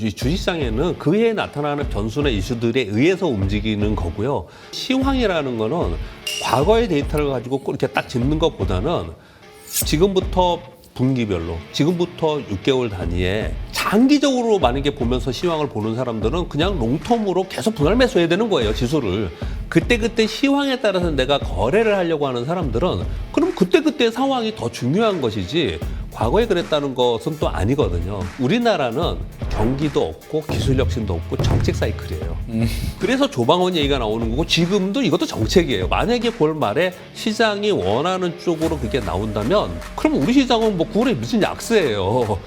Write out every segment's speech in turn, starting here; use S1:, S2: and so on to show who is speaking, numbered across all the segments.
S1: 이 주식시장에는 그 해에 나타나는 변수나 이슈들에 의해서 움직이는 거고요. 시황이라는 거는 과거의 데이터를 가지고 꼭 이렇게 딱 짚는 것보다는 지금부터 분기별로, 지금부터 6개월 단위에 장기적으로 만약에 보면서 시황을 보는 사람들은 그냥 롱텀으로 계속 분할 매수해야 되는 거예요, 지수를. 그때그때 시황에 따라서 내가 거래를 하려고 하는 사람들은 그럼 그때그때 상황이 더 중요한 것이지 과거에 그랬다는 것은 또 아니거든요. 우리나라는 경기도 없고 기술 혁신도 없고 정책 사이클이에요. 그래서 조방원 얘기가 나오는 거고 지금도 이것도 정책이에요. 만약에 볼 말에 시장이 원하는 쪽으로 그게 나온다면 그럼 우리 시장은 뭐 9월에 무슨 약세예요.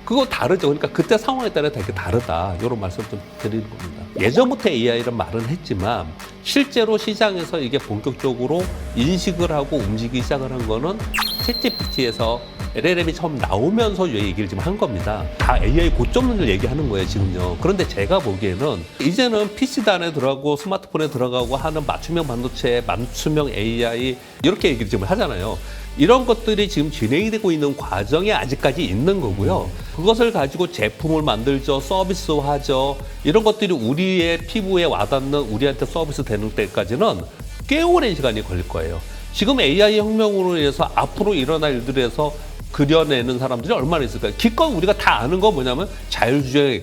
S1: 그거 다르죠. 그러니까 그때 상황에 따라 되게 다르다. 이런 말씀 좀 드리는 겁니다. 예전부터 AI를 말은 했지만 실제로 시장에서 이게 본격적으로 인식을 하고 움직이기 시작을 한 거는 챗GPT에서 LLM이 처음 나오면서 얘기를 지금 한 겁니다. 다 AI 고점을 얘기하는 거예요, 지금요. 그런데 제가 보기에는 이제는 PC도 안에 들어가고 스마트폰에 들어가고 하는 맞춤형 반도체, 맞춤형 AI 이렇게 얘기를 지금 하잖아요. 이런 것들이 지금 진행이 되고 있는 과정에 아직까지 있는 거고요. 그것을 가지고 제품을 만들죠, 서비스화하죠. 이런 것들이 우리의 피부에 와닿는 우리한테 서비스 되는 때까지는 꽤 오랜 시간이 걸릴 거예요. 지금 AI 혁명으로 인해서 앞으로 일어날 일들에서 그려내는 사람들이 얼마나 있을까요? 기껏 우리가 다 아는 거 뭐냐면 자율주행,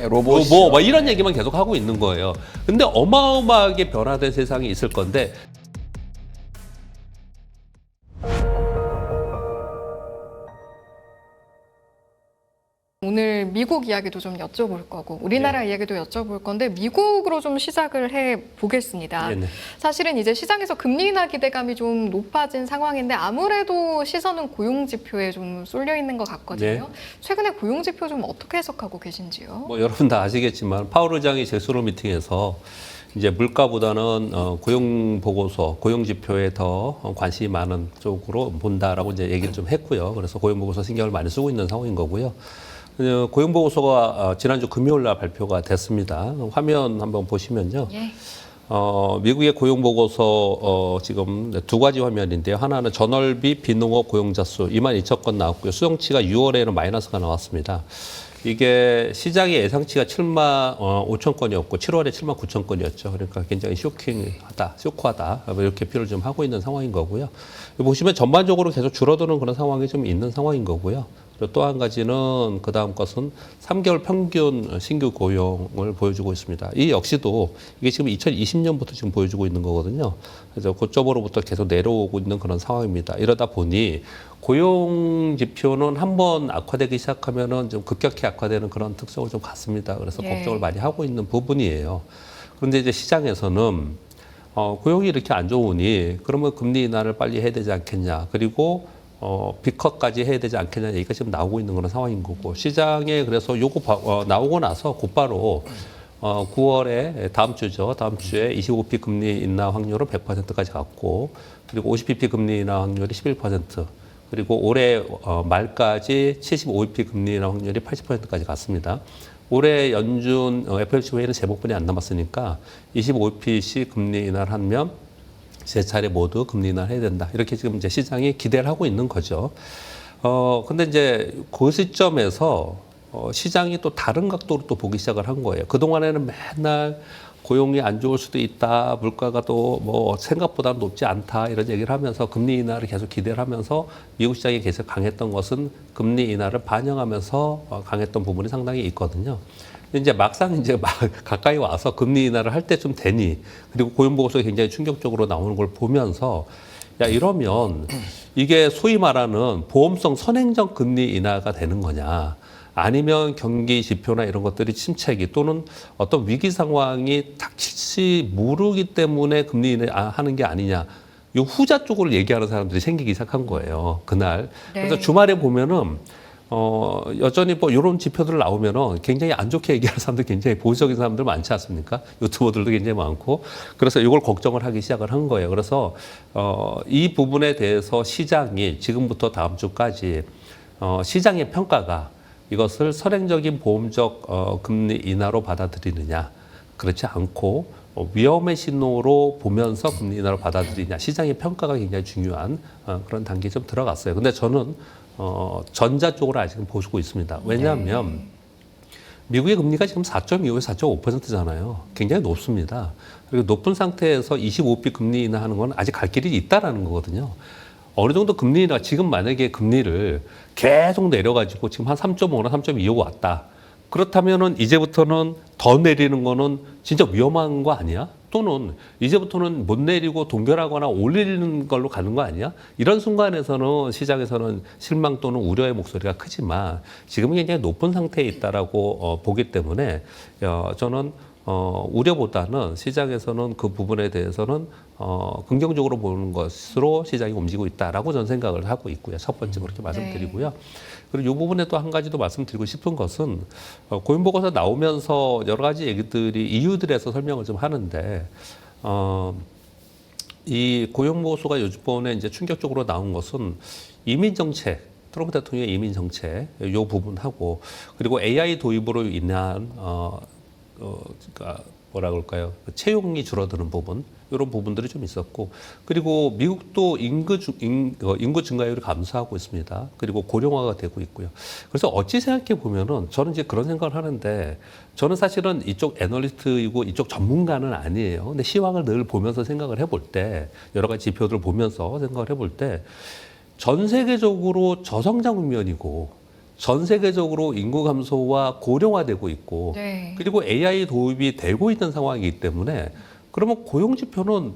S1: 로봇, 이런 얘기만 계속 하고 있는 거예요. 근데 어마어마하게 변화된 세상이 있을 건데
S2: 오늘 미국 이야기도 좀 여쭤볼 거고 우리나라 이야기도 여쭤볼 건데 미국으로 좀 시작을 해 보겠습니다.
S1: 네네.
S2: 사실은 이제 시장에서 금리 인하 기대감이 좀 높아진 상황인데 아무래도 시선은 고용 지표에 좀 쏠려 있는 것 같거든요.
S1: 네.
S2: 최근에 고용 지표 좀 어떻게 해석하고 계신지요?
S1: 여러분 다 아시겠지만 파월 의장이 제스로 미팅에서 이제 물가보다는 고용 보고서, 고용 지표에 더 관심이 많은 쪽으로 본다라고 이제 얘기를 좀 했고요. 그래서 고용 보고서 신경을 많이 쓰고 있는 상황인 거고요. 고용 보고서가 지난주 금요일 날 발표가 됐습니다. 화면 한번 보시면요.
S2: 예.
S1: 미국의 고용 보고서 지금 두 가지 화면인데요. 하나는 전월비 비농업 고용자 수 22,000건 나왔고요. 수용치가 6월에는 마이너스가 나왔습니다. 이게 시장의 예상치가 7만 5천 건이었고 7월에 7만 9천 건이었죠. 그러니까 굉장히 쇼크하다 이렇게 표현을 좀 하고 있는 상황인 거고요. 보시면 전반적으로 계속 줄어드는 그런 상황이 좀 있는 상황인 거고요. 그리고 또 한 가지는 그 다음 것은 3개월 평균 신규 고용을 보여주고 있습니다. 이 역시도 이게 지금 2020년부터 지금 보여주고 있는 거거든요. 그래서 고점으로부터 계속 내려오고 있는 그런 상황입니다. 이러다 보니 고용 지표는 한번 악화되기 시작하면은 좀 급격히 악화되는 그런 특성을 좀 갖습니다. 그래서 걱정을 많이 하고 있는 부분이에요. 그런데 이제 시장에서는 고용이 이렇게 안 좋으니 그러면 금리 인하를 빨리 해야 되지 않겠냐. 그리고 B컷까지 해야 되지 않겠냐 얘기가 지금 나오고 있는 그런 상황인 거고 시장에 그래서 요거 나오고 나서 곧바로 9월에 다음 주죠. 다음 주에 25p 금리 인하 확률은 100%까지 갔고 그리고 50pp 금리 인하 확률이 11% 그리고 올해 말까지 75p 금리 인하 확률이 80%까지 갔습니다. 올해 연준 FOMC 회의는 제목분이 안 남았으니까 25p씩 금리 인하를 하면 세 차례 모두 금리 인하를 해야 된다. 이렇게 지금 이제 시장이 기대를 하고 있는 거죠. 근데 이제 그 시점에서 시장이 또 다른 각도로 또 보기 시작을 한 거예요. 그동안에는 맨날 고용이 안 좋을 수도 있다. 물가가 또 뭐 생각보다 높지 않다. 이런 얘기를 하면서 금리 인하를 계속 기대를 하면서 미국 시장이 계속 강했던 것은 금리 인하를 반영하면서 강했던 부분이 상당히 있거든요. 이제 막상 이제 막 가까이 와서 금리 인하를 할 때쯤 되니 그리고 고용 보고서가 굉장히 충격적으로 나오는 걸 보면서 야 이러면 이게 소위 말하는 보험성 선행적 금리 인하가 되는 거냐 아니면 경기 지표나 이런 것들이 침체기 또는 어떤 위기 상황이 닥칠지 모르기 때문에 금리 인하하는 게 아니냐 이 후자 쪽으로 얘기하는 사람들이 생기기 시작한 거예요 그날.
S2: 네.
S1: 그래서 주말에 보면은 여전히 뭐 이런 지표들 나오면은 굉장히 안 좋게 얘기하는 사람들 굉장히 보수적인 사람들 많지 않습니까? 유튜버들도 굉장히 많고. 그래서 이걸 걱정을 하기 시작을 한 거예요. 그래서, 이 부분에 대해서 시장이 지금부터 다음 주까지, 시장의 평가가 이것을 선행적인 보험적, 금리 인하로 받아들이느냐. 그렇지 않고, 위험의 신호로 보면서 금리 인하로 받아들이냐. 시장의 평가가 굉장히 중요한 그런 단계에 좀 들어갔어요. 근데 저는 전자 쪽으로 아직은 보시고 있습니다. 왜냐하면 미국의 금리가 지금 4.25에서 4.5%잖아요. 굉장히 높습니다. 그리고 높은 상태에서 25비 금리 인하하는 건 아직 갈 길이 있다라는 거거든요. 어느 정도 금리 인하, 지금 만약에 금리를 계속 내려가지고 지금 한 3.5나 3.25 왔다. 그렇다면은 이제부터는 더 내리는 거는 진짜 위험한 거 아니야? 또는 이제부터는 못 내리고 동결하거나 올리는 걸로 가는 거 아니야? 이런 순간에서는 시장에서는 실망 또는 우려의 목소리가 크지만 지금은 굉장히 높은 상태에 있다라고 보기 때문에 저는 우려보다는 시장에서는 그 부분에 대해서는 긍정적으로 보는 것으로 시장이 움직이고 있다라고 저는 생각을 하고 있고요. 첫 번째 그렇게 말씀드리고요. 그리고 이 부분에 또 한 가지 더 말씀드리고 싶은 것은 고용보고서 나오면서 여러 가지 얘기들이 이유들에서 설명을 좀 하는데 이 고용보고서가 요번에 이제 충격적으로 나온 것은 이민 정책, 트럼프 대통령의 이민 정책 이 부분하고 그리고 AI 도입으로 인한 그러니까 뭐라 그럴까요? 채용이 줄어드는 부분 이런 부분들이 좀 있었고 그리고 미국도 인구 증가율이 감소하고 있습니다. 그리고 고령화가 되고 있고요. 그래서 어찌 생각해 보면은 저는 이제 그런 생각을 하는데 저는 사실은 이쪽 애널리스트이고 이쪽 전문가는 아니에요. 근데 시황을 늘 보면서 생각을 해볼 때 여러 가지 지표들을 보면서 생각을 해볼 때 전 세계적으로 저성장 국면이고 전 세계적으로 인구 감소와 고령화되고 있고
S2: 네.
S1: 그리고 AI 도입이 되고 있는 상황이기 때문에 그러면 고용 지표는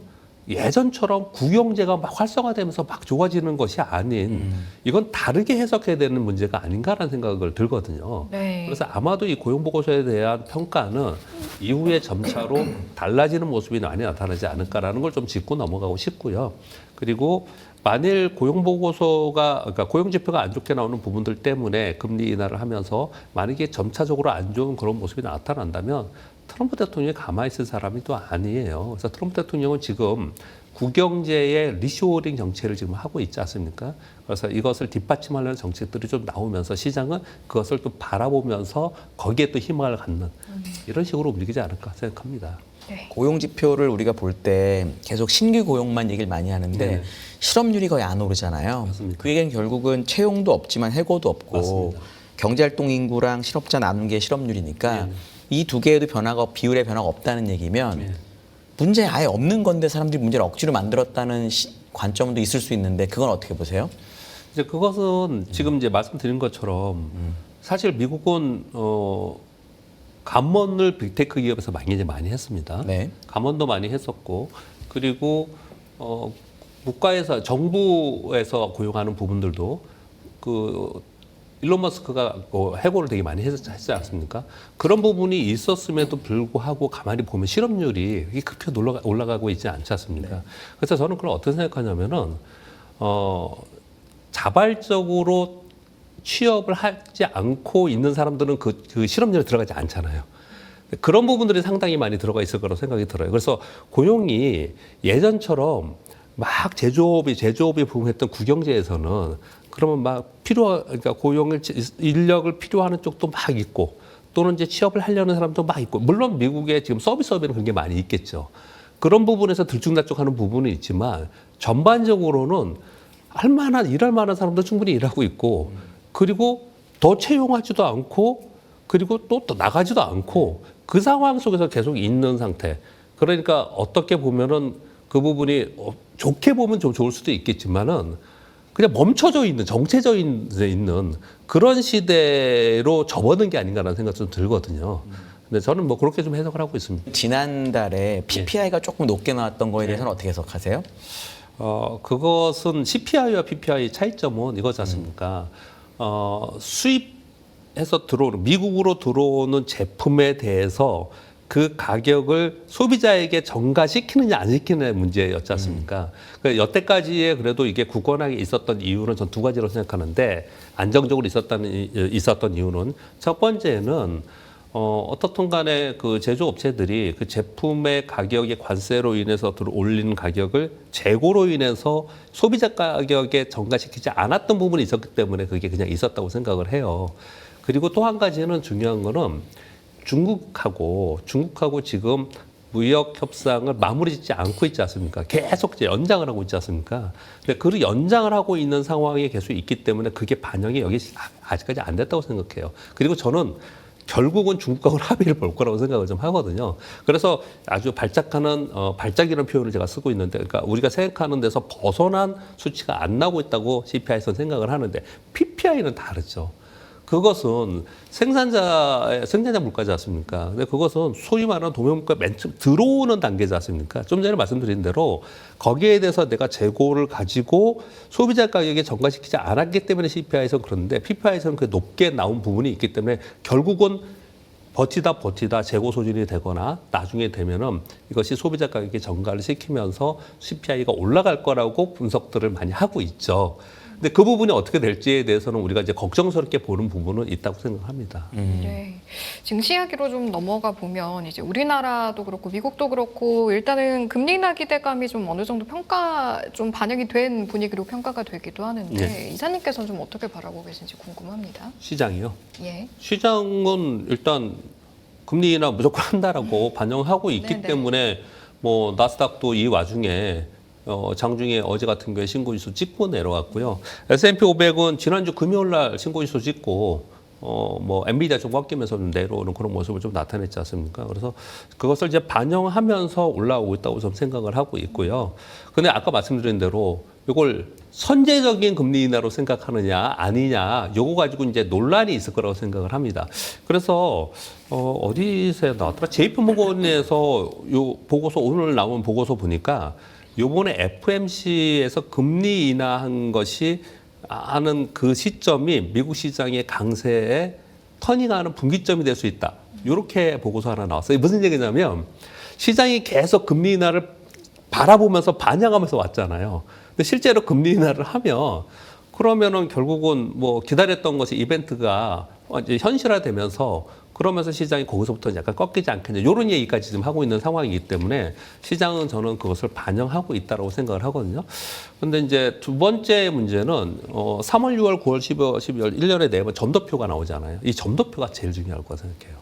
S1: 예전처럼 국영제가 막 활성화되면서 막 좋아지는 것이 아닌 이건 다르게 해석해야 되는 문제가 아닌가라는 생각을 들거든요.
S2: 네.
S1: 그래서 아마도 이 고용 보고서에 대한 평가는 이후에 점차로 달라지는 모습이 많이 나타나지 않을까라는 걸 좀 짚고 넘어가고 싶고요. 그리고 만일 고용보고서가, 그러니까 고용지표가 안 좋게 나오는 부분들 때문에 금리 인하를 하면서 만약에 점차적으로 안 좋은 그런 모습이 나타난다면 트럼프 대통령이 가만히 있을 사람이 또 아니에요. 그래서 트럼프 대통령은 지금 국영제의 리쇼어링 정책을 지금 하고 있지 않습니까? 그래서 이것을 뒷받침하려는 정책들이 좀 나오면서 시장은 그것을 또 바라보면서 거기에 또 희망을 갖는 이런 식으로 움직이지 않을까 생각합니다.
S2: 네.
S3: 고용 지표를 우리가 볼 때 계속 신규 고용만 얘기를 많이 하는데
S1: 네.
S3: 실업률이 거의 안 오르잖아요.
S1: 맞습니다.
S3: 그 얘기는 결국은 채용도 없지만 해고도 없고
S1: 맞습니다.
S3: 경제활동 인구랑 실업자 나눈 게 실업률이니까
S1: 네.
S3: 이 두 개에도 변화가 비율의 변화가 없다는 얘기면
S1: 네.
S3: 문제 아예 없는 건데 사람들이 문제를 억지로 만들었다는 관점도 있을 수 있는데 그건 어떻게 보세요?
S1: 이제 그것은 지금 이제 말씀드린 것처럼 사실 미국은 감원을 빅테크 기업에서 많이 했습니다.
S3: 네.
S1: 감원도 많이 했었고 그리고 국가에서 정부에서 고용하는 부분들도 그 일론 머스크가 해고를 되게 많이 했지 않습니까? 그런 부분이 있었음에도 불구하고 가만히 보면 실업률이 급히 올라가고 있지 않지 않습니까?
S3: 네.
S1: 그래서 저는 그걸 어떻게 생각하냐면은 자발적으로 취업을 하지 않고 있는 사람들은 그 실업률에 들어가지 않잖아요. 그런 부분들이 상당히 많이 들어가 있을 거라고 생각이 들어요. 그래서 고용이 예전처럼 막 제조업이 부흥했던 국영제에서는 그러면 막 그러니까 인력을 필요하는 쪽도 막 있고 또는 이제 취업을 하려는 사람도 막 있고 물론 미국에 지금 서비스업에는 그런 게 많이 있겠죠. 그런 부분에서 들쭉날쭉하는 부분은 있지만 전반적으로는 일할 만한 사람도 충분히 일하고 있고 그리고 더 채용하지도 않고 그리고 또 나가지도 않고 그 상황 속에서 계속 있는 상태. 그러니까 어떻게 보면은 그 부분이 좋게 보면 좀 좋을 수도 있겠지만은 그냥 멈춰져 있는 정체져 있는 그런 시대로 접어든 게 아닌가라는 생각이 좀 들거든요. 근데 저는 뭐 그렇게 좀 해석을 하고 있습니다.
S3: 지난달에 PPI가 조금 높게 나왔던 거에 대해서는 어떻게 해석하세요?
S1: 그것은 CPI와 PPI 차이점은 이거지 않습니까? 수입해서 미국으로 들어오는 제품에 대해서 그 가격을 소비자에게 전가시키느냐 안 시키느냐의 문제였지 않습니까? 여태까지의 그래도 이게 굳건하게 있었던 이유는 전 두 가지로 생각하는데 안정적으로 있었던 이유는 첫 번째는 어떻든 간에 그 제조업체들이 그 제품의 가격의 관세로 인해서 올리는 가격을 재고로 인해서 소비자 가격에 전가시키지 않았던 부분이 있었기 때문에 그게 그냥 있었다고 생각을 해요. 그리고 또 한 가지는 중요한 거는 중국하고 지금 무역 협상을 마무리 짓지 않고 있지 않습니까? 계속 이제 연장을 하고 있지 않습니까? 근데 그 연장을 하고 있는 상황이 계속 있기 때문에 그게 반영이 여기 아직까지 안 됐다고 생각해요. 그리고 저는 결국은 중국하고 합의를 볼 거라고 생각을 좀 하거든요. 그래서 아주 발작이라는 표현을 제가 쓰고 있는데, 그러니까 우리가 생각하는 데서 벗어난 수치가 안 나오고 있다고 CPI에서는 생각을 하는데 PPI는 다르죠. 그것은 생산자 물가지 않습니까? 근데 그것은 소위 말하는 도매물가 맨 처음 들어오는 단계지 않습니까? 좀 전에 말씀드린 대로 거기에 대해서 내가 재고를 가지고 소비자 가격에 전가시키지 않았기 때문에 CPI에서 그런데 PPI에서는 그 높게 나온 부분이 있기 때문에 결국은 버티다 재고 소진이 되거나 나중에 되면은 이것이 소비자 가격에 전가를 시키면서 CPI가 올라갈 거라고 분석들을 많이 하고 있죠. 근데 그 부분이 어떻게 될지에 대해서는 우리가 이제 걱정스럽게 보는 부분은 있다고 생각합니다.
S2: 네. 증시 이야기로 좀 넘어가 보면 이제 우리나라도 그렇고 미국도 그렇고 일단은 금리 인하 기대감이 좀 어느 정도 좀 반영이 된 분위기로 평가가 되기도 하는데
S1: 네.
S2: 이사님께서는 좀 어떻게 바라보고 계신지 궁금합니다.
S1: 시장이요.
S2: 예.
S1: 시장은 일단 금리 인하 무조건 한다라고 반영하고 있기
S2: 네네.
S1: 때문에 뭐 나스닥도 이 와중에 장중에 어제 같은 경우에 신고지수 찍고 내려왔고요. S&P 500은 지난주 금요일 날 신고지수 찍고 뭐 엔비디아 좀 꺾이면서 좀 내려오는 그런 모습을 좀 나타냈지 않습니까? 그래서 그것을 이제 반영하면서 올라오고 있다고 좀 생각을 하고 있고요. 근데 아까 말씀드린 대로 이걸 선제적인 금리 인하로 생각하느냐 아니냐 요거 가지고 이제 논란이 있을 거라고 생각을 합니다. 그래서 어디서 나왔더라? JP모건에서 요 보고서 오늘 나온 보고서 보니까 요번에 FMC에서 금리 인하한 것이 하는 그 시점이 미국 시장의 강세에 터닝하는 분기점이 될 수 있다. 이렇게 보고서 하나 나왔어요. 무슨 얘기냐면 시장이 계속 금리 인하를 바라보면서 반영하면서 왔잖아요. 근데 실제로 금리 인하를 하면 그러면은 결국은 뭐 기다렸던 것이 이벤트가 이제 현실화되면서 그러면서 시장이 거기서부터 약간 꺾이지 않겠냐 이런 얘기까지 지금 하고 있는 상황이기 때문에 시장은 저는 그것을 반영하고 있다고 생각을 하거든요. 그런데 이제 두 번째 문제는 3월, 6월, 9월, 12월 1년에 4번 점도표가 나오잖아요. 이 점도표가 제일 중요할 거라고 생각해요.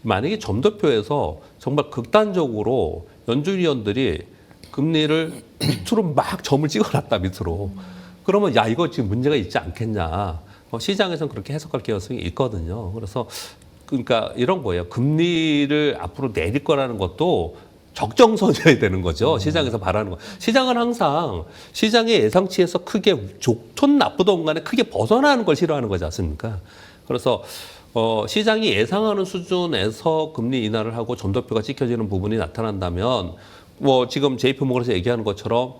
S1: 만약에 점도표에서 정말 극단적으로 연준위원들이 금리를 밑으로 막 점을 찍어놨다 밑으로 그러면 야 이거 지금 문제가 있지 않겠냐. 시장에서는 그렇게 해석할 가능성이 있거든요. 그러니까 이런 거예요. 금리를 앞으로 내릴 거라는 것도 적정선이어야 되는 거죠. 시장에서 바라는 거. 시장은 항상 시장의 예상치에서 크게 좋든 나쁘든 간에 크게 벗어나는 걸 싫어하는 거지 않습니까? 그래서 시장이 예상하는 수준에서 금리 인하를 하고 점도표가 찍혀지는 부분이 나타난다면 뭐 지금 JP모건에서 얘기하는 것처럼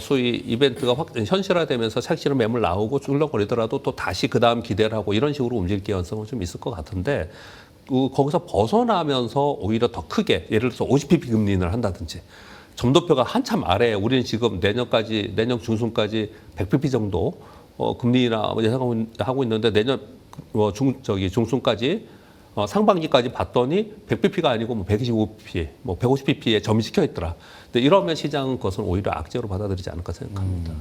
S1: 소위 이벤트가 현실화되면서 착실한 매물 나오고 출렁거리더라도 또 다시 그 다음 기대를 하고 이런 식으로 움직일 가능성은 좀 있을 것 같은데 거기서 벗어나면서 오히려 더 크게 예를 들어서 50bp 금리 인하를 한다든지 점도표가 한참 아래에 우리는 지금 내년 중순까지 100bp 정도 금리 인하 예상하고 있는데 내년 중순까지 상반기까지 봤더니 100bp가 아니고 뭐 125bp, 뭐 150bp에 점시켜 있더라. 근데 이러면 시장은 그것은 오히려 악재로 받아들이지 않을까 생각합니다.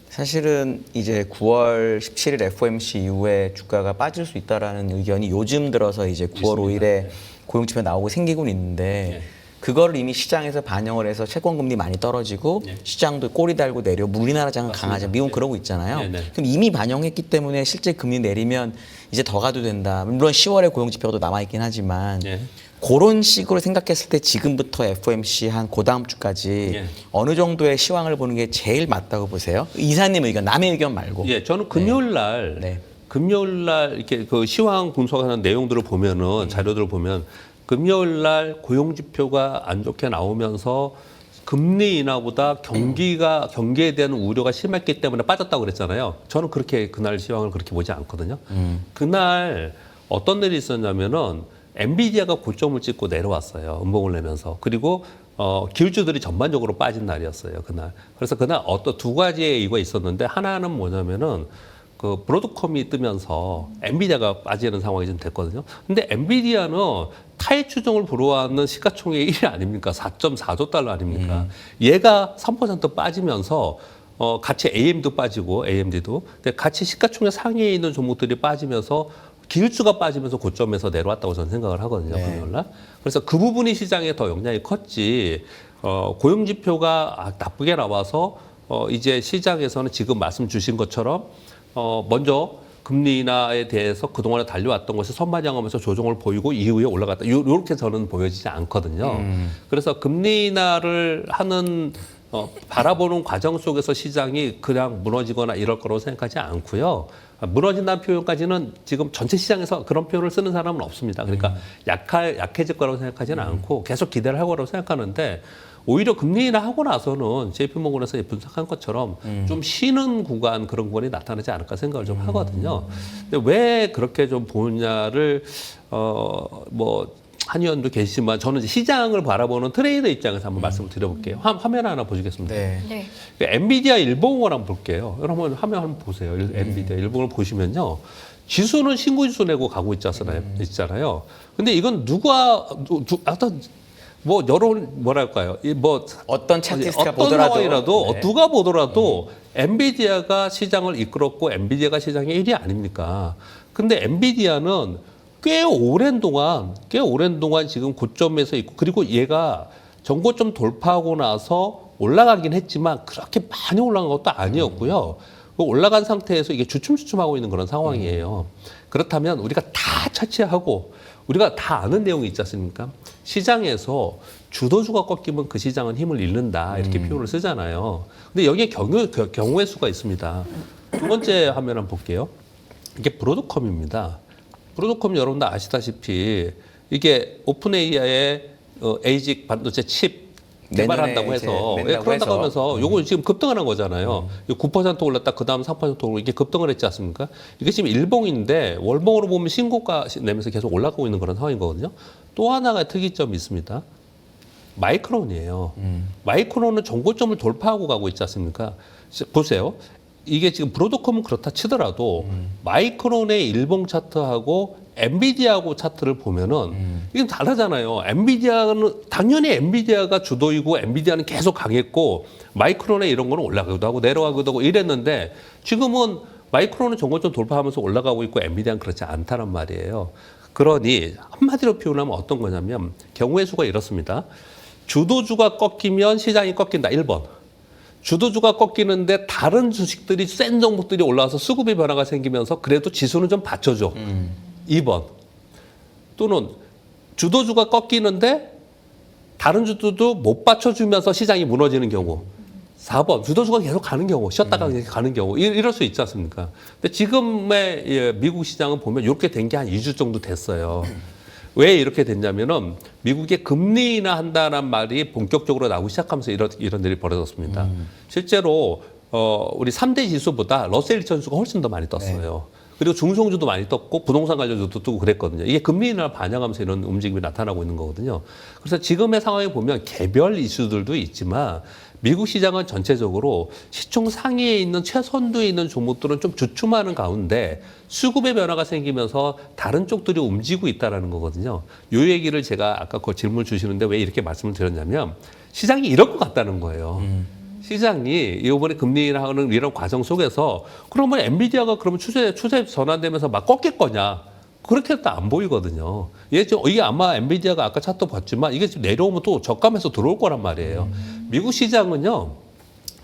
S3: 사실은 이제 9월 17일 FOMC 이후에 주가가 빠질 수 있다라는 의견이 요즘 들어서 이제 9월 5일에 고용지표 나오고 생기고는 있는데 그거를 이미 시장에서 반영을 해서 채권금리 많이 떨어지고 시장도 꼬리 달고 내려 우리나라 장은 강하죠. 미국은 그러고 있잖아요. 그럼 이미 반영했기 때문에 실제 금리 내리면 이제 더 가도 된다. 물론 10월에 고용지표도 남아있긴 하지만 그런 식으로 생각했을 때 지금부터 FOMC 한 그 다음 주까지 어느 정도의 시황을 보는 게 제일 맞다고 보세요? 이사님 의견, 남의 의견 말고.
S1: 저는 금요일 날 이렇게 그 시황 분석하는 내용들을 보면은 자료들을 보면 금요일 날 고용지표가 안 좋게 나오면서 금리 인하보다 경기에 대한 우려가 심했기 때문에 빠졌다고 그랬잖아요. 저는 그날 시황을 그렇게 보지 않거든요. 그날 어떤 일이 있었냐면은 엔비디아가 고점을 찍고 내려왔어요. 음봉을 내면서. 그리고 기술주들이 전반적으로 빠진 날이었어요. 그날. 그래서 그날 어떤 두 가지의 이유가 있었는데 하나는 뭐냐면은 그 브로드컴이 뜨면서 엔비디아가 빠지는 상황이 좀 됐거든요. 근데 엔비디아는 타이 추종을 불허하는 시가총액 1위 아닙니까? 4.4조 달러 아닙니까? 얘가 3% 빠지면서 같이 AMD도 빠지고 AMD도 근데 같이 시가총액 상위에 있는 종목들이 빠지면서 기술주가 빠지면서 고점에서 내려왔다고 저는 생각을 하거든요. 금요일날. 그래서 그 부분이 시장에 더 영향이 컸지. 고용지표가 나쁘게 나와서 이제 시장에서는 지금 말씀 주신 것처럼 먼저 금리 인하에 대해서 그동안에 달려왔던 것이 선반영하면서 조정을 보이고 이후에 올라갔다. 이렇게 저는 보여지지 않거든요. 그래서 금리 인하를 하는 바라보는 과정 속에서 시장이 그냥 무너지거나 이럴 거라고 생각하지 않고요. 무너진다는 표현까지는 지금 전체 시장에서 그런 표현을 쓰는 사람은 없습니다. 그러니까 약해질 거라고 생각하지는 않고 계속 기대를 할 거라고 생각하는데 오히려 금리 인하 하고 나서는 JP모건에서 분석한 것처럼 좀 쉬는 구간 그런 구간이 나타나지 않을까 생각을 좀 하거든요. 근데 왜 그렇게 좀 보느냐를 한 의원도 계시지만 저는 이제 시장을 바라보는 트레이더 입장에서 한번 말씀을 드려볼게요. 화면 하나 보시겠습니다.
S3: 네.
S2: 네.
S1: 엔비디아 일봉을 한번 볼게요. 여러분 화면 한번 보세요. 엔비디아 일봉을 보시면요. 지수는 신고 지수 내고 가고 있잖아요. 근데 이건 뭐랄까요?
S3: 어떤 차트스트가
S1: 어떤
S3: 보더라도
S1: 상황이라도
S3: 네.
S1: 누가 보더라도 엔비디아가 시장을 이끌었고 엔비디아가 시장의 1위 아닙니까? 근데 엔비디아는 꽤 오랜 동안 지금 고점에서 있고 그리고 얘가 전고점 돌파하고 나서 올라가긴 했지만 그렇게 많이 올라간 것도 아니었고요. 올라간 상태에서 이게 주춤주춤하고 있는 그런 상황이에요. 그렇다면 우리가 다 차치하고 우리가 다 아는 내용이 있지 않습니까? 시장에서 주도주가 꺾이면 그 시장은 힘을 잃는다 이렇게 표현을 쓰잖아요. 근데 여기에 경우의 수가 있습니다. 두 번째 화면 한번 볼게요. 이게 브로드컴입니다. 브로드컴 여러분들 아시다시피 이게 오픈 AI의 에이직 반도체 칩 개발한다고 해서 그런다고 하면서 요거 지금 급등하는 거잖아요. 9% 올랐다 그다음 3% 오르고 이게 급등을 했지 않습니까? 이게 지금 일봉인데 월봉으로 보면 신고가 내면서 계속 올라가고 있는 그런 상황이거든요. 또 하나가 특이점이 있습니다. 마이크론이에요. 마이크론은 정고점을 돌파하고 가고 있지 않습니까? 보세요. 이게 지금 브로드컴은 그렇다 치더라도 마이크론의 일봉 차트하고 엔비디아하고 차트를 보면은 이게 다르잖아요. 엔비디아는 당연히 엔비디아가 주도이고 엔비디아는 계속 강했고 마이크론의 이런 거는 올라가기도 하고 내려가기도 하고 이랬는데 지금은 마이크론은 정고점 돌파하면서 올라가고 있고 엔비디아는 그렇지 않다는 말이에요. 그러니 한마디로 표현하면 어떤 거냐면 경우의 수가 이렇습니다. 주도주가 꺾이면 시장이 꺾인다. 1번. 주도주가 꺾이는데 다른 주식들이 센 종목들이 올라와서 수급의 변화가 생기면서 그래도 지수는 좀 받쳐줘. 2번. 또는 주도주가 꺾이는데 다른 주도도 못 받쳐주면서 시장이 무너지는 경우. 4번. 주도주가 계속 가는 경우, 쉬었다가 가는 경우. 이럴 수 있지 않습니까? 근데 지금의 미국 시장은 보면 이렇게 된 게 한 2주 정도 됐어요. 왜 이렇게 됐냐면은 미국의 금리 인하 한다는 말이 본격적으로 나오기 시작하면서 이런 일이 벌어졌습니다. 실제로 우리 3대 지수보다 러셀 2000 지수가 훨씬 더 많이 떴어요. 그리고 중소주도 많이 떴고 부동산 관련주도 뜨고 그랬거든요. 이게 금리 인하를 반영하면서 이런 움직임이 나타나고 있는 거거든요. 그래서 지금의 상황에 보면 개별 이슈들도 있지만 미국 시장은 전체적으로 시총 상위에 있는 최선두에 있는 종목들은 좀 주춤하는 가운데 수급의 변화가 생기면서 다른 쪽들이 움직이고 있다는 거거든요. 이 얘기를 제가 아까 그 질문 주시는데 왜 이렇게 말씀을 드렸냐면 시장이 이럴 것 같다는 거예요. 시장이 이번에 금리 인하하는 이런 과정 속에서 그러면 엔비디아가 그러면 추세 전환되면서 막 꺾일 거냐? 그렇게 또 안 보이거든요. 이게 아마 엔비디아가 아까 차트 봤지만 이게 지금 내려오면 또 저감해서 들어올 거란 말이에요. 미국 시장은요.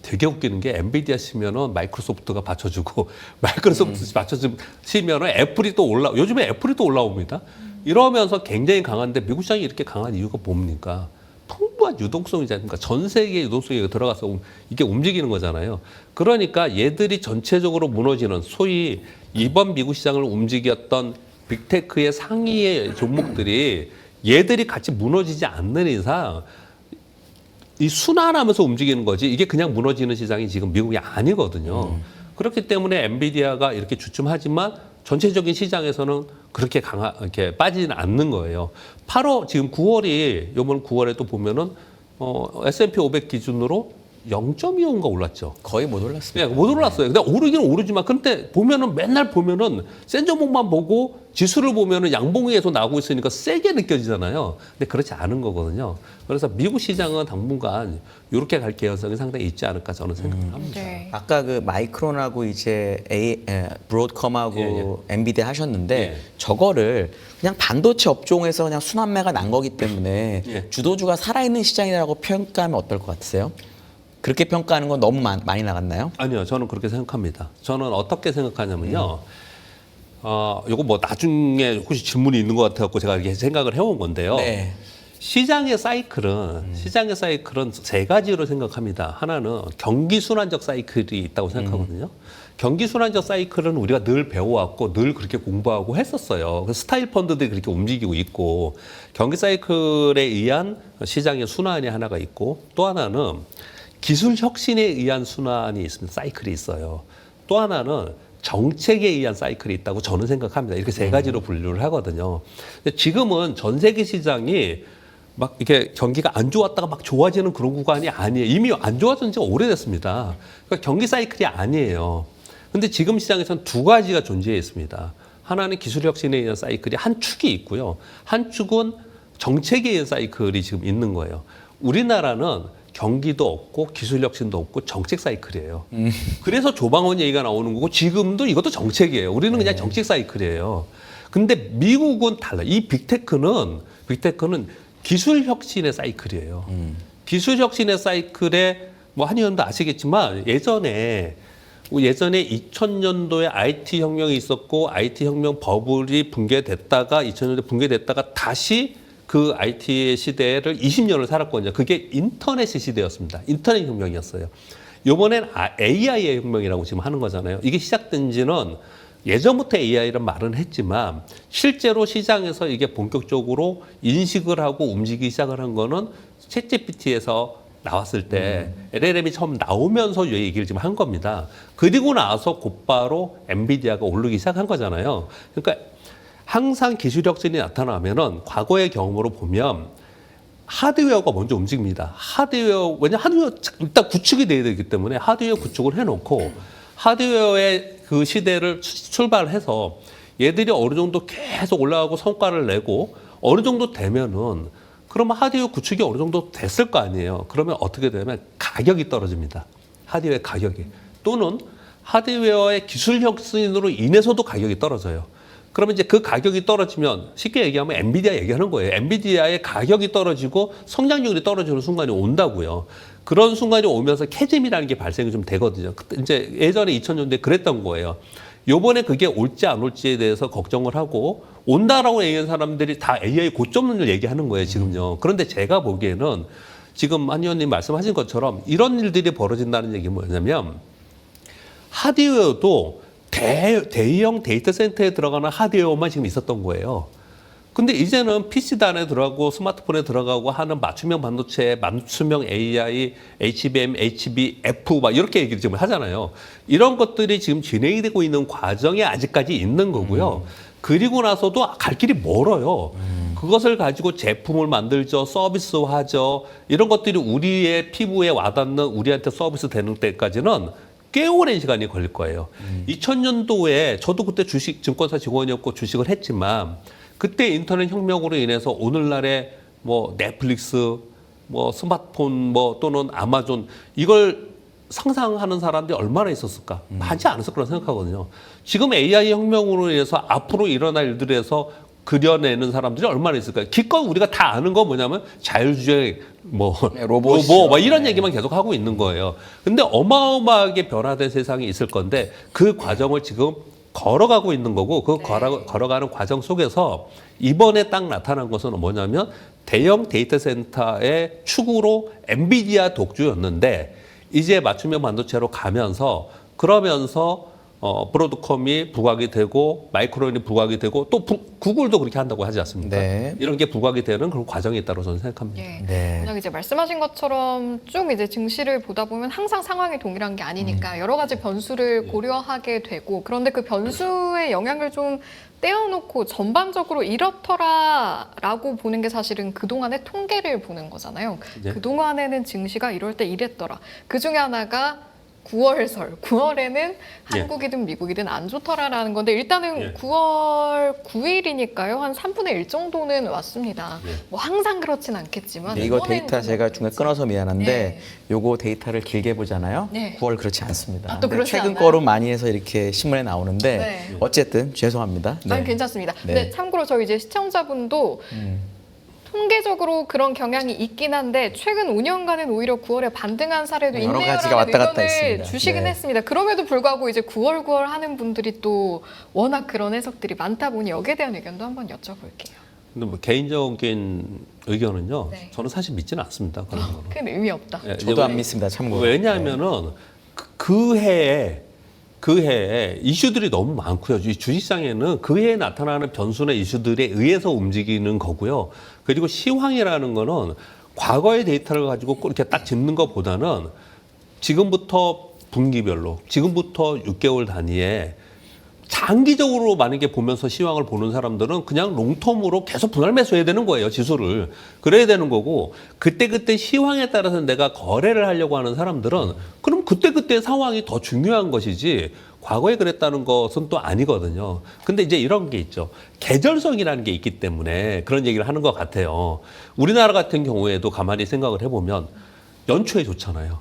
S1: 되게 웃기는 게 엔비디아 치면은 마이크로소프트가 받쳐주고 마이크로소프트 받쳐주면은 애플이 또 요즘에 애플이 또 올라옵니다. 이러면서 굉장히 강한데 미국 시장이 이렇게 강한 이유가 뭡니까? 풍부한 유동성이지 않습니까? 전 세계의 유동성이 들어가서 이게 움직이는 거잖아요. 그러니까 얘들이 전체적으로 무너지는 소위 이번 미국 시장을 움직였던 빅테크의 상위의 종목들이 얘들이 같이 무너지지 않는 이상 이 순환하면서 움직이는 거지 이게 그냥 무너지는 시장이 지금 미국이 아니거든요. 그렇기 때문에 엔비디아가 이렇게 주춤하지만 전체적인 시장에서는 그렇게 이렇게 빠지지는 않는 거예요. 지금 9월이 이번 9월에 또 보면은 S&P 500 기준으로 0.25인가 올랐죠.
S3: 거의 못 올랐습니다.
S1: 네, 못 올랐어요. 근데 오르기는 오르지만 근데 보면은 맨날 보면은 센 종목만 보고 지수를 보면은 양봉위에서 나오고 있으니까 세게 느껴지잖아요. 근데 그렇지 않은 거거든요. 그래서 미국 시장은 당분간 이렇게 갈 개연성이 상당히 있지 않을까 저는 생각을 합니다.
S2: 네.
S3: 아까 그 마이크론하고 이제 브로드컴하고 엔비디아 하셨는데 저거를 그냥 반도체 업종에서 그냥 순환매가 난 거기 때문에 주도주가 살아있는 시장이라고 평가하면 어떨 것 같으세요? 그렇게 평가하는 건 너무 많이 나갔나요?
S1: 아니요, 저는 그렇게 생각합니다. 저는 어떻게 생각하냐면요. 요거 뭐 나중에 혹시 질문이 있는 것 같아갖고 제가 이렇게 생각을 해온 건데요.
S3: 네.
S1: 시장의 사이클은 세 가지로 생각합니다. 하나는 경기 순환적 사이클이 있다고 생각하거든요. 경기 순환적 사이클은 우리가 늘 배워왔고 늘 그렇게 공부하고 했었어요. 그래서 스타일 펀드들이 그렇게 움직이고 있고 경기 사이클에 의한 시장의 순환이 하나가 있고 또 하나는 기술 혁신에 의한 순환이 있습니다. 사이클이 있어요. 또 하나는 정책에 의한 사이클이 있다고 저는 생각합니다. 이렇게 세 가지로 분류를 하거든요. 근데 지금은 전 세계 시장이 막 이렇게 경기가 안 좋았다가 막 좋아지는 그런 구간이 아니에요. 이미 안 좋아진 지가 오래됐습니다. 그러니까 경기 사이클이 아니에요. 근데 지금 시장에서는 두 가지가 존재해 있습니다. 하나는 기술 혁신에 의한 사이클이 한 축이 있고요. 한 축은 정책에 의한 사이클이 지금 있는 거예요. 우리나라는 경기도 없고 기술 혁신도 없고 정책 사이클이에요. 그래서 조방원 얘기가 나오는 거고 지금도 이것도 정책이에요. 우리는 그냥 정책 사이클이에요. 근데 미국은 달라. 이 빅테크는 기술 혁신의 사이클이에요. 기술 혁신의 사이클에 뭐 한 의원도 아시겠지만 예전에 2000년도에 IT 혁명이 있었고 IT 혁명 버블이 붕괴됐다가 2000년대 붕괴됐다가 다시 그 IT 시대를 20년을 살았거든요. 그게 인터넷의 시대였습니다. 인터넷 혁명이었어요. 이번엔 AI의 혁명이라고 지금 하는 거잖아요. 이게 시작된 지는 예전부터 AI를 말은 했지만 실제로 시장에서 이게 본격적으로 인식을 하고 움직이기 시작을 한 거는 챗GPT에서 나왔을 때 LLM이 처음 나오면서 얘기를 지금 한 겁니다. 그리고 나서 곧바로 엔비디아가 오르기 시작한 거잖아요. 그러니까 항상 기술 혁신이 나타나면은 과거의 경험으로 보면 하드웨어가 먼저 움직입니다. 왜냐하면 하드웨어 일단 구축이 돼야 되기 때문에 하드웨어 구축을 해놓고 하드웨어의 그 시대를 출발해서 얘들이 어느 정도 계속 올라가고 성과를 내고 어느 정도 되면은 그러면 하드웨어 구축이 어느 정도 됐을 거 아니에요. 그러면 어떻게 되냐면 가격이 떨어집니다. 하드웨어 가격이. 또는 하드웨어의 기술 혁신으로 인해서도 가격이 떨어져요. 그러면 이제 그 가격이 떨어지면 쉽게 얘기하면 엔비디아 얘기하는 거예요. 엔비디아의 가격이 떨어지고 성장률이 떨어지는 순간이 온다고요. 그런 순간이 오면서 캐즘이라는 게 발생이 좀 되거든요. 그때 이제 예전에 2000년대에 그랬던 거예요. 요번에 그게 올지 안 올지에 대해서 걱정을 하고 온다라고 얘기하는 사람들이 다 AI 고점을 얘기하는 거예요, 지금요. 그런데 제가 보기에는 지금 한 의원님 말씀하신 것처럼 이런 일들이 벌어진다는 얘기는 뭐냐면 하드웨어도 대형 데이터 센터에 들어가는 하드웨어만 지금 있었던 거예요. 근데 이제는 PC도 안에 들어가고 스마트폰에 들어가고 하는 맞춤형 반도체, 맞춤형 AI, HBM, HBF 막 이렇게 얘기를 지금 하잖아요. 이런 것들이 지금 진행이 되고 있는 과정에 아직까지 있는 거고요. 그리고 나서도 갈 길이 멀어요. 그것을 가지고 제품을 만들죠, 서비스화하죠. 이런 것들이 우리의 피부에 와닿는 우리한테 서비스 되는 때까지는 꽤 오랜 시간이 걸릴 거예요. 2000년도에 저도 그때 증권사 직원이었고 주식을 했지만 그때 인터넷 혁명으로 인해서 오늘날의 뭐 넷플릭스, 뭐 스마트폰, 뭐 또는 아마존 이걸 상상하는 사람들이 얼마나 있었을까? 많지 않았을 거라 생각하거든요. 지금 AI 혁명으로 인해서 앞으로 일어날 일들에서 그려내는 사람들이 얼마나 있을까요? 기껏 우리가 다 아는 거 뭐냐면 자율주행, 로봇, 뭐 이런 얘기만 계속 하고 있는 거예요. 근데 어마어마하게 변화된 세상이 있을 건데 그 과정을 지금 걸어가고 있는 거고 그 걸어가는 과정 속에서 이번에 딱 나타난 것은 뭐냐면 대형 데이터 센터의 축으로 엔비디아 독주였는데 이제 맞춤형 반도체로 가면서 그러면서 브로드컴이 부각이 되고 마이크론이 부각이 되고 또 구글도 그렇게 한다고 하지 않습니까?
S3: 네.
S1: 이런 게 부각이 되는 그런 과정이 있다고 저는 생각합니다.
S2: 예.
S3: 네.
S2: 만약 이제 말씀하신 것처럼 쭉 이제 증시를 보다 보면 항상 상황이 동일한 게 아니니까 여러 가지 변수를 고려하게 되고 그런데 그 변수의 영향을 좀 떼어놓고 전반적으로 이렇더라라고 보는 게 사실은 그동안의 통계를 보는 거잖아요.
S1: 네.
S2: 그동안에는 증시가 이럴 때 이랬더라. 그 중에 하나가 9월설. 9월에는 한국이든 미국이든 안 좋더라라는 건데 일단은 9월 9일이니까요. 한 3분의 1 정도는 왔습니다. 뭐 항상 그렇진 않겠지만
S3: 네, 이거
S2: 이번엔
S3: 데이터
S2: 좀
S3: 제가 중간에 끊어서 미안한데
S2: 네.
S3: 요거 데이터를 길게 보잖아요.
S2: 네.
S3: 9월 그렇지 않습니다.
S2: 아, 또 그렇지
S3: 최근
S2: 않나요?
S3: 거로 많이 해서 이렇게 신문에 나오는데
S2: 네.
S3: 어쨌든 죄송합니다.
S2: 아니 괜찮습니다.
S3: 네.
S2: 근데 참고로 저희 이제 시청자분도 통계적으로 그런 경향이 있긴 한데 최근 5년간은 오히려 9월에 반등한 사례도
S3: 여러 가지가
S2: 있네요라는
S3: 왔다 갔다
S2: 의견을
S3: 있습니다.
S2: 주시긴
S3: 네.
S2: 했습니다. 그럼에도 불구하고 이제 9월 하는 분들이 또 워낙 그런 해석들이 많다 보니 여기에 대한 의견도 한번 여쭤볼게요.
S1: 근데 뭐 개인적인 의견은요.
S2: 네.
S1: 저는 사실 믿지는 않습니다. 그런 거는.
S2: 큰 의미 없다.
S1: 예,
S3: 저도 안 믿습니다. 참고로.
S1: 왜냐하면은 그 해에 이슈들이 너무 많고요. 이 주식시장에는 그 해에 나타나는 변수나 이슈들에 의해서 움직이는 거고요. 그리고 시황이라는 거는 과거의 데이터를 가지고 꼭 이렇게 딱 짚는 것보다는 지금부터 분기별로, 지금부터 6개월 단위에 장기적으로 만약에 보면서 시황을 보는 사람들은 그냥 롱텀으로 계속 분할 매수해야 되는 거예요, 지수를. 그래야 되는 거고, 그때그때 시황에 따라서 내가 거래를 하려고 하는 사람들은 그럼 그때그때 상황이 더 중요한 것이지, 과거에 그랬다는 것은 또 아니거든요. 근데 이제 이런 게 있죠. 계절성이라는 게 있기 때문에 그런 얘기를 하는 것 같아요. 우리나라 같은 경우에도 가만히 생각을 해보면 연초에 좋잖아요.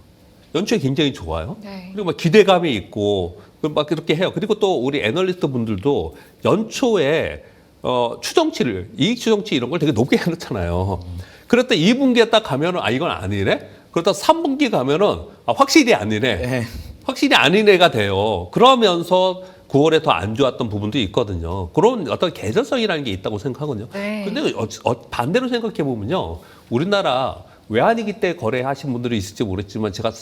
S1: 연초에 굉장히 좋아요.
S2: 네.
S1: 그리고 막 기대감이 있고 막 그렇게 해요. 그리고 또 우리 애널리스트 분들도 연초에 추정치를 이익 추정치 이런 걸 되게 높게 해놓잖아요. 그랬다 2분기에 딱 가면은 이건 아니네. 그러다 3분기 가면은 확실히 아니네.
S3: 네.
S1: 확실히 아니네가 돼요. 그러면서 9월에 더 안 좋았던 부분도 있거든요. 그런 어떤 계절성이라는 게 있다고 생각하거든요.
S2: 네.
S1: 근데 반대로 생각해 보면요. 우리나라 외환위기 때 거래하신 분들이 있을지 모르겠지만 제가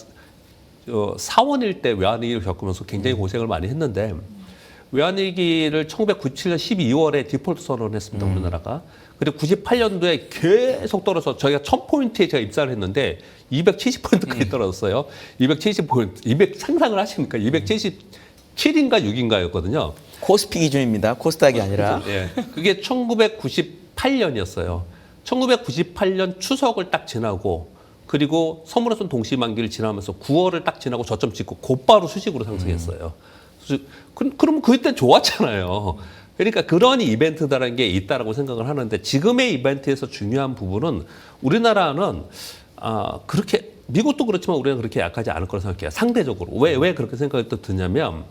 S1: 사원일 때 외환위기를 겪으면서 굉장히 고생을 많이 했는데 외환위기를 1997년 12월에 디폴트 선언을 했습니다. 우리나라가. 그리고 98년도에 계속 떨어져서 저희가 1000포인트에 제가 입사를 했는데 270포인트까지 떨어졌어요. 270포인트. 200 상상을 하십니까? 277인가 6인가였거든요.
S3: 코스피 기준입니다. 코스닥이 아니라.
S1: 예. 그게 1998년이었어요. 1998년 추석을 딱 지나고 그리고 선물에선 동시만기를 지나면서 9월을 딱 지나고 저점 찍고 곧바로 수직으로 상승했어요. 그러면 그때 좋았잖아요. 그러니까 그런 이벤트다라는 게 있다라고 생각을 하는데 지금의 이벤트에서 중요한 부분은 우리나라는 그렇게 미국도 그렇지만 우리는 그렇게 약하지 않을 거라고 생각해요. 상대적으로. 왜 그렇게 생각이 또 드냐면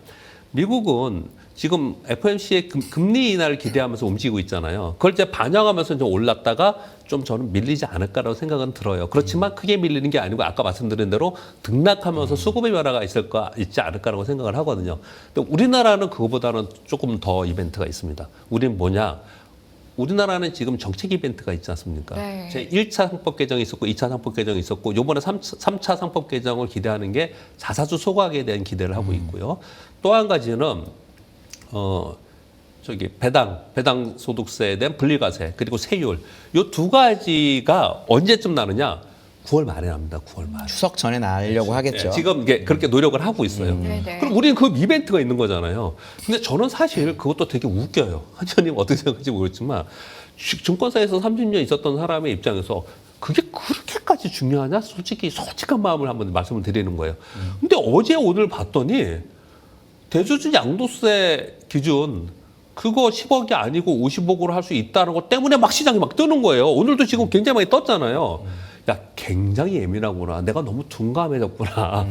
S1: 미국은 지금 FOMC의 금리 인하를 기대하면서 움직이고 있잖아요. 그걸 이제 반영하면서 좀 올랐다가 좀 저는 밀리지 않을까라고 생각은 들어요. 그렇지만 크게 밀리는 게 아니고 아까 말씀드린 대로 등락하면서 수급의 변화가 있지 않을까라고 생각을 하거든요. 근데 우리나라는 그거보다는 조금 더 이벤트가 있습니다. 우리는 뭐냐? 우리나라는 지금 정책 이벤트가 있지 않습니까?
S2: 네.
S1: 제 1차 상법 개정이 있었고 2차 상법 개정이 있었고 요번에 3차 상법 개정을 기대하는 게 자사주 소각에 대한 기대를 하고 있고요. 또 한 가지는 배당 소득세에 대한 분리과세 그리고 세율 요 두 가지가 언제쯤 나느냐? 9월 말에 납니다. 9월 말.
S3: 추석 전에 나으려고 하겠죠.
S1: 지금 이게 그렇게 노력을 하고 있어요.
S2: 네네.
S1: 그럼 우리는 그 이벤트가 있는 거잖아요. 근데 저는 사실 그것도 되게 웃겨요. 한전님 어떻게 생각할지 모르겠지만 증권사에서 30년 있었던 사람의 입장에서 그게 그렇게까지 중요하냐? 솔직한 마음을 한번 말씀을 드리는 거예요. 근데 어제 오늘 봤더니 대주주 양도세 기준 그거 10억이 아니고 50억으로 할 수 있다는 것 때문에 막 시장이 막 뜨는 거예요. 오늘도 지금 굉장히 많이 떴잖아요. 야, 굉장히 예민하구나. 내가 너무 둔감해졌구나.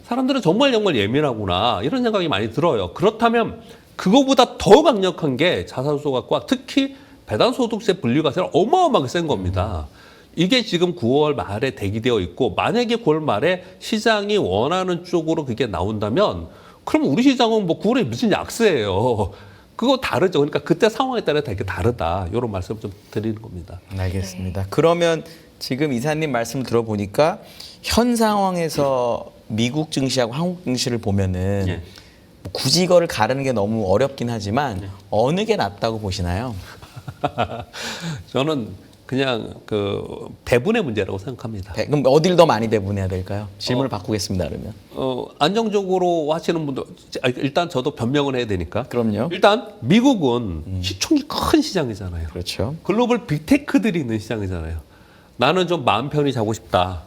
S1: 사람들은 정말 예민하구나. 이런 생각이 많이 들어요. 그렇다면 그거보다 더 강력한 게 자사주 소각과 특히 배당소득세 분리과세는 어마어마하게 센 겁니다. 이게 지금 9월 말에 대기되어 있고 만약에 9월 말에 시장이 원하는 쪽으로 그게 나온다면 그럼 우리 시장은 뭐 9월에 무슨 약세예요. 그거 다르죠. 그러니까 그때 상황에 따라 되게 다르다. 이런 말씀 좀 드리는 겁니다.
S3: 알겠습니다. 그러면 지금 이사님 말씀 들어보니까 현 상황에서 미국 증시하고 한국 증시를 보면은
S1: 예.
S3: 굳이 이거를 가르는 게 너무 어렵긴 하지만 어느 게 낫다고 보시나요?
S1: 저는 그냥 그 배분의 문제라고 생각합니다.
S3: 그럼 어딜 더 많이 배분해야 될까요? 질문을 바꾸겠습니다. 그러면.
S1: 안정적으로 하시는 분들 일단 저도 변명을 해야 되니까.
S3: 그럼요.
S1: 일단 미국은 시총이 큰 시장이잖아요.
S3: 그렇죠.
S1: 글로벌 빅테크들이 있는 시장이잖아요. 나는 좀 마음 편히 자고 싶다.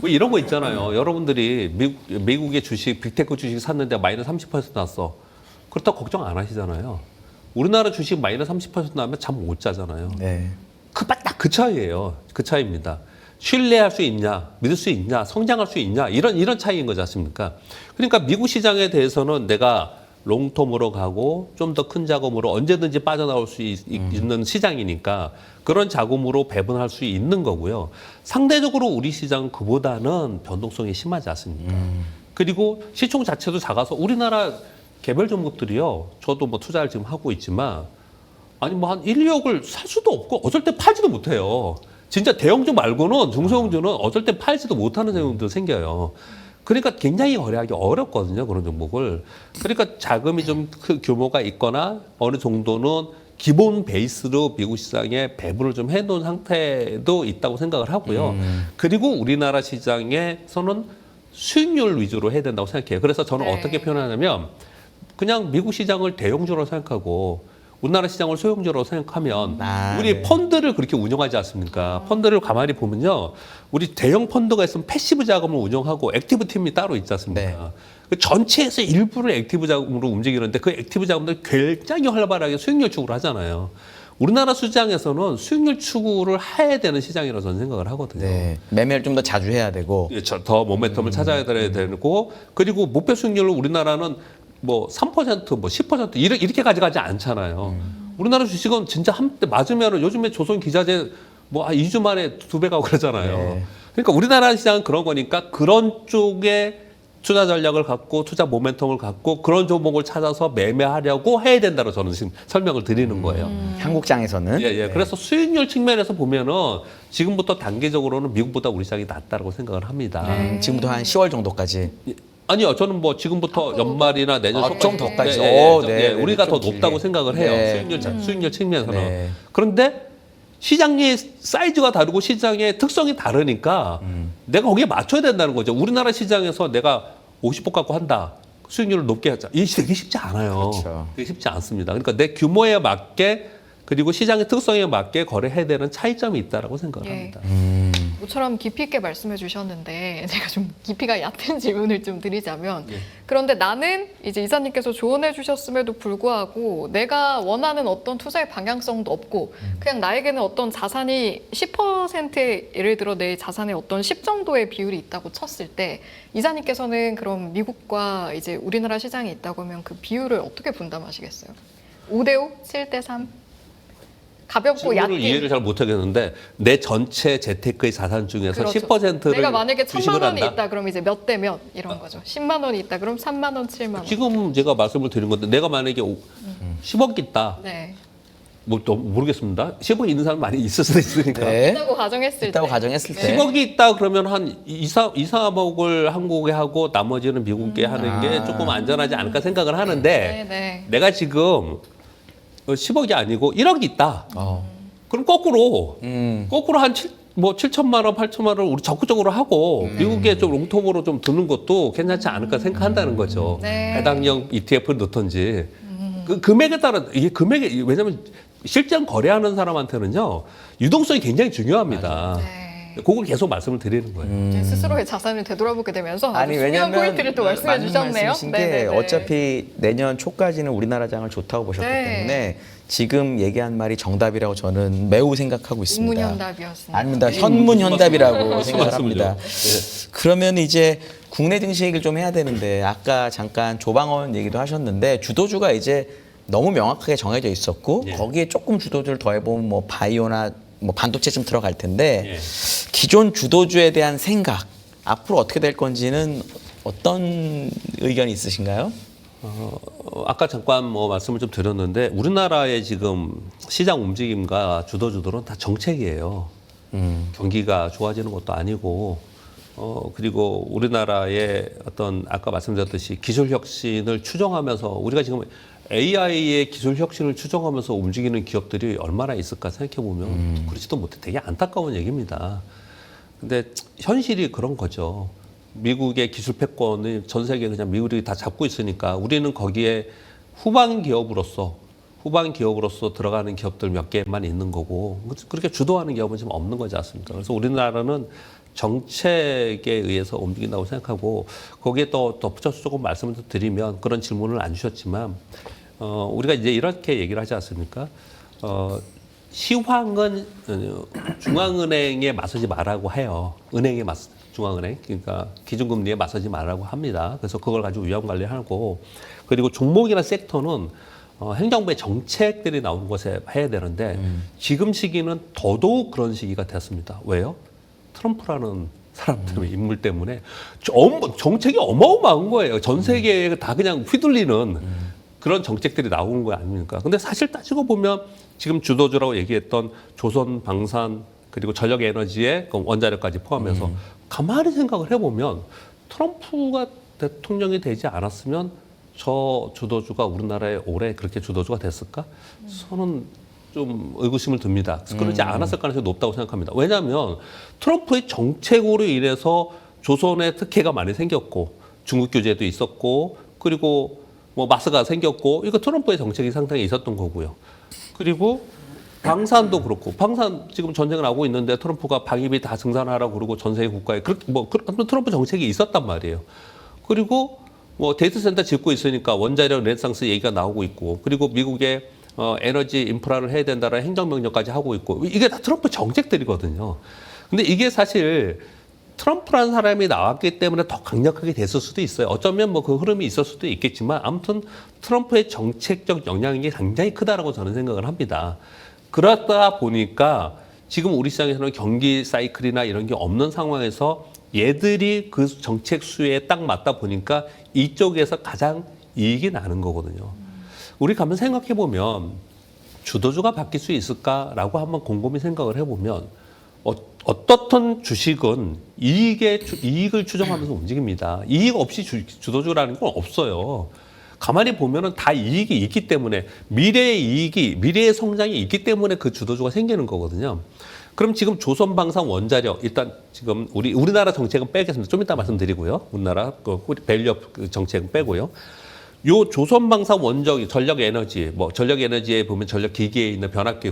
S1: 뭐 이런 거 있잖아요. 여러분들이 미국의 주식, 빅테크 주식 샀는데 마이너스 30% 났어. 그렇다고 걱정 안 하시잖아요. 우리나라 주식 마이너스 30% 나면 잠 못 자잖아요.
S3: 네.
S1: 딱 그 차이예요. 그 차이입니다. 신뢰할 수 있냐, 믿을 수 있냐, 성장할 수 있냐 이런 차이인 거지 않습니까? 그러니까 미국 시장에 대해서는 내가 롱텀으로 가고 좀 더 큰 자금으로 언제든지 빠져나올 수 있는 시장이니까 그런 자금으로 배분할 수 있는 거고요. 상대적으로 우리 시장은 그보다는 변동성이 심하지 않습니까? 그리고 시총 자체도 작아서 우리나라 개별 종목들이요. 저도 뭐 투자를 지금 하고 있지만 아니 뭐 한 1, 2억을 살 수도 없고 어쩔 때 팔지도 못해요. 진짜 대형주 말고는 중소형주는 어쩔 때 팔지도 못하는 종목도 생겨요. 그러니까 굉장히 거래하기 어렵거든요. 그런 종목을. 그러니까 자금이 좀 규모가 있거나 어느 정도는 기본 베이스로 미국 시장에 배분을 좀 해놓은 상태도 있다고 생각을 하고요. 그리고 우리나라 시장에서는 수익률 위주로 해야 된다고 생각해요. 그래서 저는
S2: 네.
S1: 어떻게 표현하냐면 그냥 미국 시장을 대형주로 생각하고 우리나라 시장을 소형주로 생각하면 우리
S3: 네.
S1: 펀드를 그렇게 운영하지 않습니까? 펀드를 가만히 보면요. 우리 대형 펀드가 있으면 패시브 자금을 운영하고 액티브 팀이 따로 있지 않습니까?
S3: 네.
S1: 그 전체에서 일부를 액티브 자금으로 움직이는데 그 액티브 자금들 굉장히 활발하게 수익률 추구를 하잖아요. 우리나라 시장에서는 수익률 추구를 해야 되는 시장이라고 저는 생각을 하거든요.
S3: 네. 매매를 좀 더 자주 해야 되고.
S1: 예, 더 모멘텀을 찾아야 되고 그리고 목표 수익률을 우리나라는 뭐 3%, 뭐 10% 이렇게 가져가지 않잖아요. 우리나라 주식은 진짜 한때 맞으면은 요즘에 조선 기자재 뭐 2주 만에 2배 가고 그러잖아요.
S3: 네.
S1: 그러니까 우리나라 시장은 그런 거니까 그런 쪽에 투자 전략을 갖고 투자 모멘텀을 갖고 그런 종목을 찾아서 매매하려고 해야 된다고 저는 지금 설명을 드리는 거예요.
S3: 한국장에서는.
S1: 예, 예. 그래서 수익률 측면에서 보면은 지금부터 단기적으로는 미국보다 우리 시장이 낫다고 생각을 합니다.
S2: 네.
S3: 지금부터 한 10월 정도까지.
S1: 아니요, 저는 뭐 지금부터
S2: 앞으로.
S1: 연말이나 내년
S3: 아,
S1: 초까지
S3: 좀 더까지.
S1: 예,
S3: 오, 네,
S1: 우리가
S3: 네,
S1: 더
S3: 좀
S1: 높다고
S3: 길게.
S1: 생각을 해요.
S3: 네.
S1: 수익률 측면에서는.
S3: 네.
S1: 그런데 시장의 사이즈가 다르고 시장의 특성이 다르니까 내가 거기에 맞춰야 된다는 거죠. 우리나라 시장에서 내가 50% 갖고 한다. 수익률을 높게 하자. 이게 되게 쉽지 않아요.
S3: 그렇죠.
S1: 되게 쉽지 않습니다. 그러니까 내 규모에 맞게 그리고 시장의 특성에 맞게 거래해야 되는 차이점이 있다라고 생각을
S2: 예.
S1: 합니다.
S2: 모처럼 깊이 있게 말씀해 주셨는데 제가 좀 깊이가 얕은 질문을 좀 드리자면
S1: 예.
S2: 그런데 나는 이제 이사님께서 조언해 주셨음에도 불구하고 내가 원하는 어떤 투자의 방향성도 없고 그냥 나에게는 어떤 자산이 10%의 예를 들어 내 자산의 어떤 10 정도의 비율이 있다고 쳤을 때 이사님께서는 그럼 미국과 이제 우리나라 시장이 있다고 하면 그 비율을 어떻게 분담하시겠어요? 5대5? 7대3? 가볍고
S1: 질문을
S2: 얕게
S1: 이해를 잘 못하겠는데 내 전체 재테크의 자산 중에서
S2: 그렇죠.
S1: 10%를
S2: 내가 만약에
S1: 주식을
S2: 1,000만 원이
S1: 한다?
S2: 있다 그럼 이제 몇 대 몇 이런 거죠. 10만 원이 있다 그럼 3만 원, 7만 원.
S1: 지금 제가 말씀을 드린 건데 내가 만약에 10억 있다.
S2: 네.
S1: 뭐 또 모르겠습니다. 10억 있는 사람 많이 있을 수도 있으니까.
S3: 네.
S2: 있다고 가정했을
S3: 있다고
S2: 때.
S3: 가정했을 때.
S1: 10억이 있다 그러면 한 2, 3억을 한국에 하고 나머지는 미국에 하는 게 조금 안전하지 않을까 생각을 하는데
S2: 네, 네.
S1: 내가 지금 10억이 아니고 1억이 있다. 그럼 거꾸로 한 7천만 원, 8천만 원 우리 적극적으로 하고 미국에 좀 롱텀으로 좀 드는 것도 괜찮지 않을까 생각한다는 거죠.
S2: 네.
S1: 해당형 ETF를 넣든지. 그 금액에 따라 이게 금액이 왜냐면 실전 거래하는 사람한테는요 유동성이 굉장히 중요합니다.
S2: 네.
S1: 그걸 계속 말씀을 드리는 거예요.
S2: 이제 스스로의 자산을 되돌아보게 되면서 아주
S3: 아니
S2: 중요한
S3: 왜냐면
S2: 포인트를 또 말씀해
S3: 맞는
S2: 주셨네요.
S3: 말씀이신 게
S2: 네네네.
S3: 어차피 내년 초까지는 우리나라 장을 좋다고 보셨기
S2: 네.
S3: 때문에 지금 얘기한 말이 정답이라고 저는 매우 생각하고 있습니다.
S2: 문현답이었습니다.
S3: 아닙니다. 현문현답이라고
S1: 무슨
S3: 생각을 합니다.
S1: 말씀이죠?
S3: 그러면 이제 국내 증시 얘기를 좀 해야 되는데 아까 잠깐 조방원 얘기도 하셨는데 주도주가 이제 너무 명확하게 정해져 있었고
S1: 예.
S3: 거기에 조금 주도주를 더해보면 뭐 바이오나 뭐 반도체 좀 들어갈 텐데
S1: 예.
S3: 기존 주도주에 대한 생각 앞으로 어떻게 될 건지는 어떤 의견이 있으신가요?
S1: 아까 잠깐 뭐 말씀을 좀 드렸는데 우리나라의 지금 시장 움직임과 주도주들은 다 정책이에요. 경기가 좋아지는 것도 아니고 그리고 우리나라의 어떤 아까 말씀드렸듯이 기술 혁신을 추정하면서 우리가 지금 AI의 기술 혁신을 추정하면서 움직이는 기업들이 얼마나 있을까 생각해 보면 그렇지도 못해 되게 안타까운 얘기입니다. 근데 현실이 그런 거죠. 미국의 기술 패권을 전 세계 그냥 미국이 다 잡고 있으니까 우리는 거기에 후방 기업으로서 들어가는 기업들 몇 개만 있는 거고 그렇게 주도하는 기업은 지금 없는 거지 않습니까? 그래서 우리나라는 정책에 의해서 움직인다고 생각하고 거기에 또 덧붙여서 조금 말씀을 드리면 그런 질문을 안 주셨지만 우리가 이제 이렇게 얘기를 하지 않습니까? 시황은 중앙은행에 맞서지 말라고 해요. 은행에 중앙은행, 그러니까 기준금리에 맞서지 말라고 합니다. 그래서 그걸 가지고 위험 관리하고, 그리고 종목이나 섹터는 행정부의 정책들이 나오는 것에 해야 되는데 지금 시기는 더더욱 그런 시기가 됐습니다. 왜요? 트럼프라는 사람 때문에, 인물 때문에 정책이 어마어마한 거예요. 전 세계에 다 그냥 휘둘리는 그런 정책들이 나오는 거 아닙니까? 근데 사실 따지고 보면 지금 주도주라고 얘기했던 조선, 방산, 그리고 전력 에너지의 원자력까지 포함해서 가만히 생각을 해보면 트럼프가 대통령이 되지 않았으면 저 주도주가 우리나라에 올해 그렇게 주도주가 됐을까? 저는 좀 의구심을 듭니다. 그러지 않았을 가능성이 높다고 생각합니다. 왜냐하면 트럼프의 정책으로 인해서 조선에 특혜가 많이 생겼고 중국 규제도 있었고 그리고 뭐 마스가 생겼고 이거 트럼프의 정책이 상당히 있었던 거고요. 그리고 방산도 그렇고 방산 지금 전쟁을 하고 있는데 트럼프가 방위비 다 증산하라고 그러고 전 세계 국가에 그렇게 뭐 트럼프 정책이 있었단 말이에요. 그리고 뭐 데이터 센터 짓고 있으니까 원자력 르네상스 얘기가 나오고 있고 그리고 미국의 에너지 인프라를 해야 된다라는 행정명령까지 하고 있고 이게 다 트럼프 정책들이거든요. 근데 이게 사실 트럼프라는 사람이 나왔기 때문에 더 강력하게 됐을 수도 있어요. 어쩌면 뭐 그 흐름이 있을 수도 있겠지만 아무튼 트럼프의 정책적 영향이 굉장히 크다라고 저는 생각을 합니다. 그러다 보니까 지금 우리 시장에서는 경기 사이클이나 이런 게 없는 상황에서 얘들이 그 정책 수에 딱 맞다 보니까 이쪽에서 가장 이익이 나는 거거든요. 우리 가만 생각해 보면 주도주가 바뀔 수 있을까라고 한번 곰곰이 생각을 해보면 어떻든 주식은 이익을 추정하면서 움직입니다. 이익 없이 주도주라는 건 없어요. 가만히 보면은 다 이익이 있기 때문에 미래의 성장이 있기 때문에 그 주도주가 생기는 거거든요. 그럼 지금 조선방산 원자력 일단 지금 우리나라 정책은 빼겠습니다. 좀 이따 말씀드리고요. 우리나라 밸류업 정책은 빼고요. 요 조선방산 전력 에너지 전력 에너지에 보면 전력 기기에 있는 변압기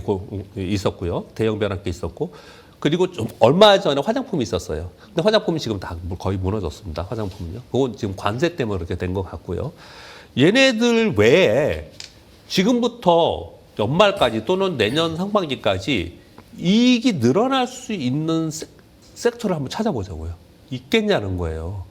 S1: 있었고요. 대형 변압기 있었고 그리고 좀 얼마 전에 화장품이 있었어요. 근데 화장품이 지금 다 거의 무너졌습니다. 화장품은요. 그건 지금 관세 때문에 그렇게 된 것 같고요. 얘네들 외에 지금부터 연말까지 또는 내년 상반기까지 이익이 늘어날 수 있는 섹터를 한번 찾아보자고요. 있겠냐는 거예요.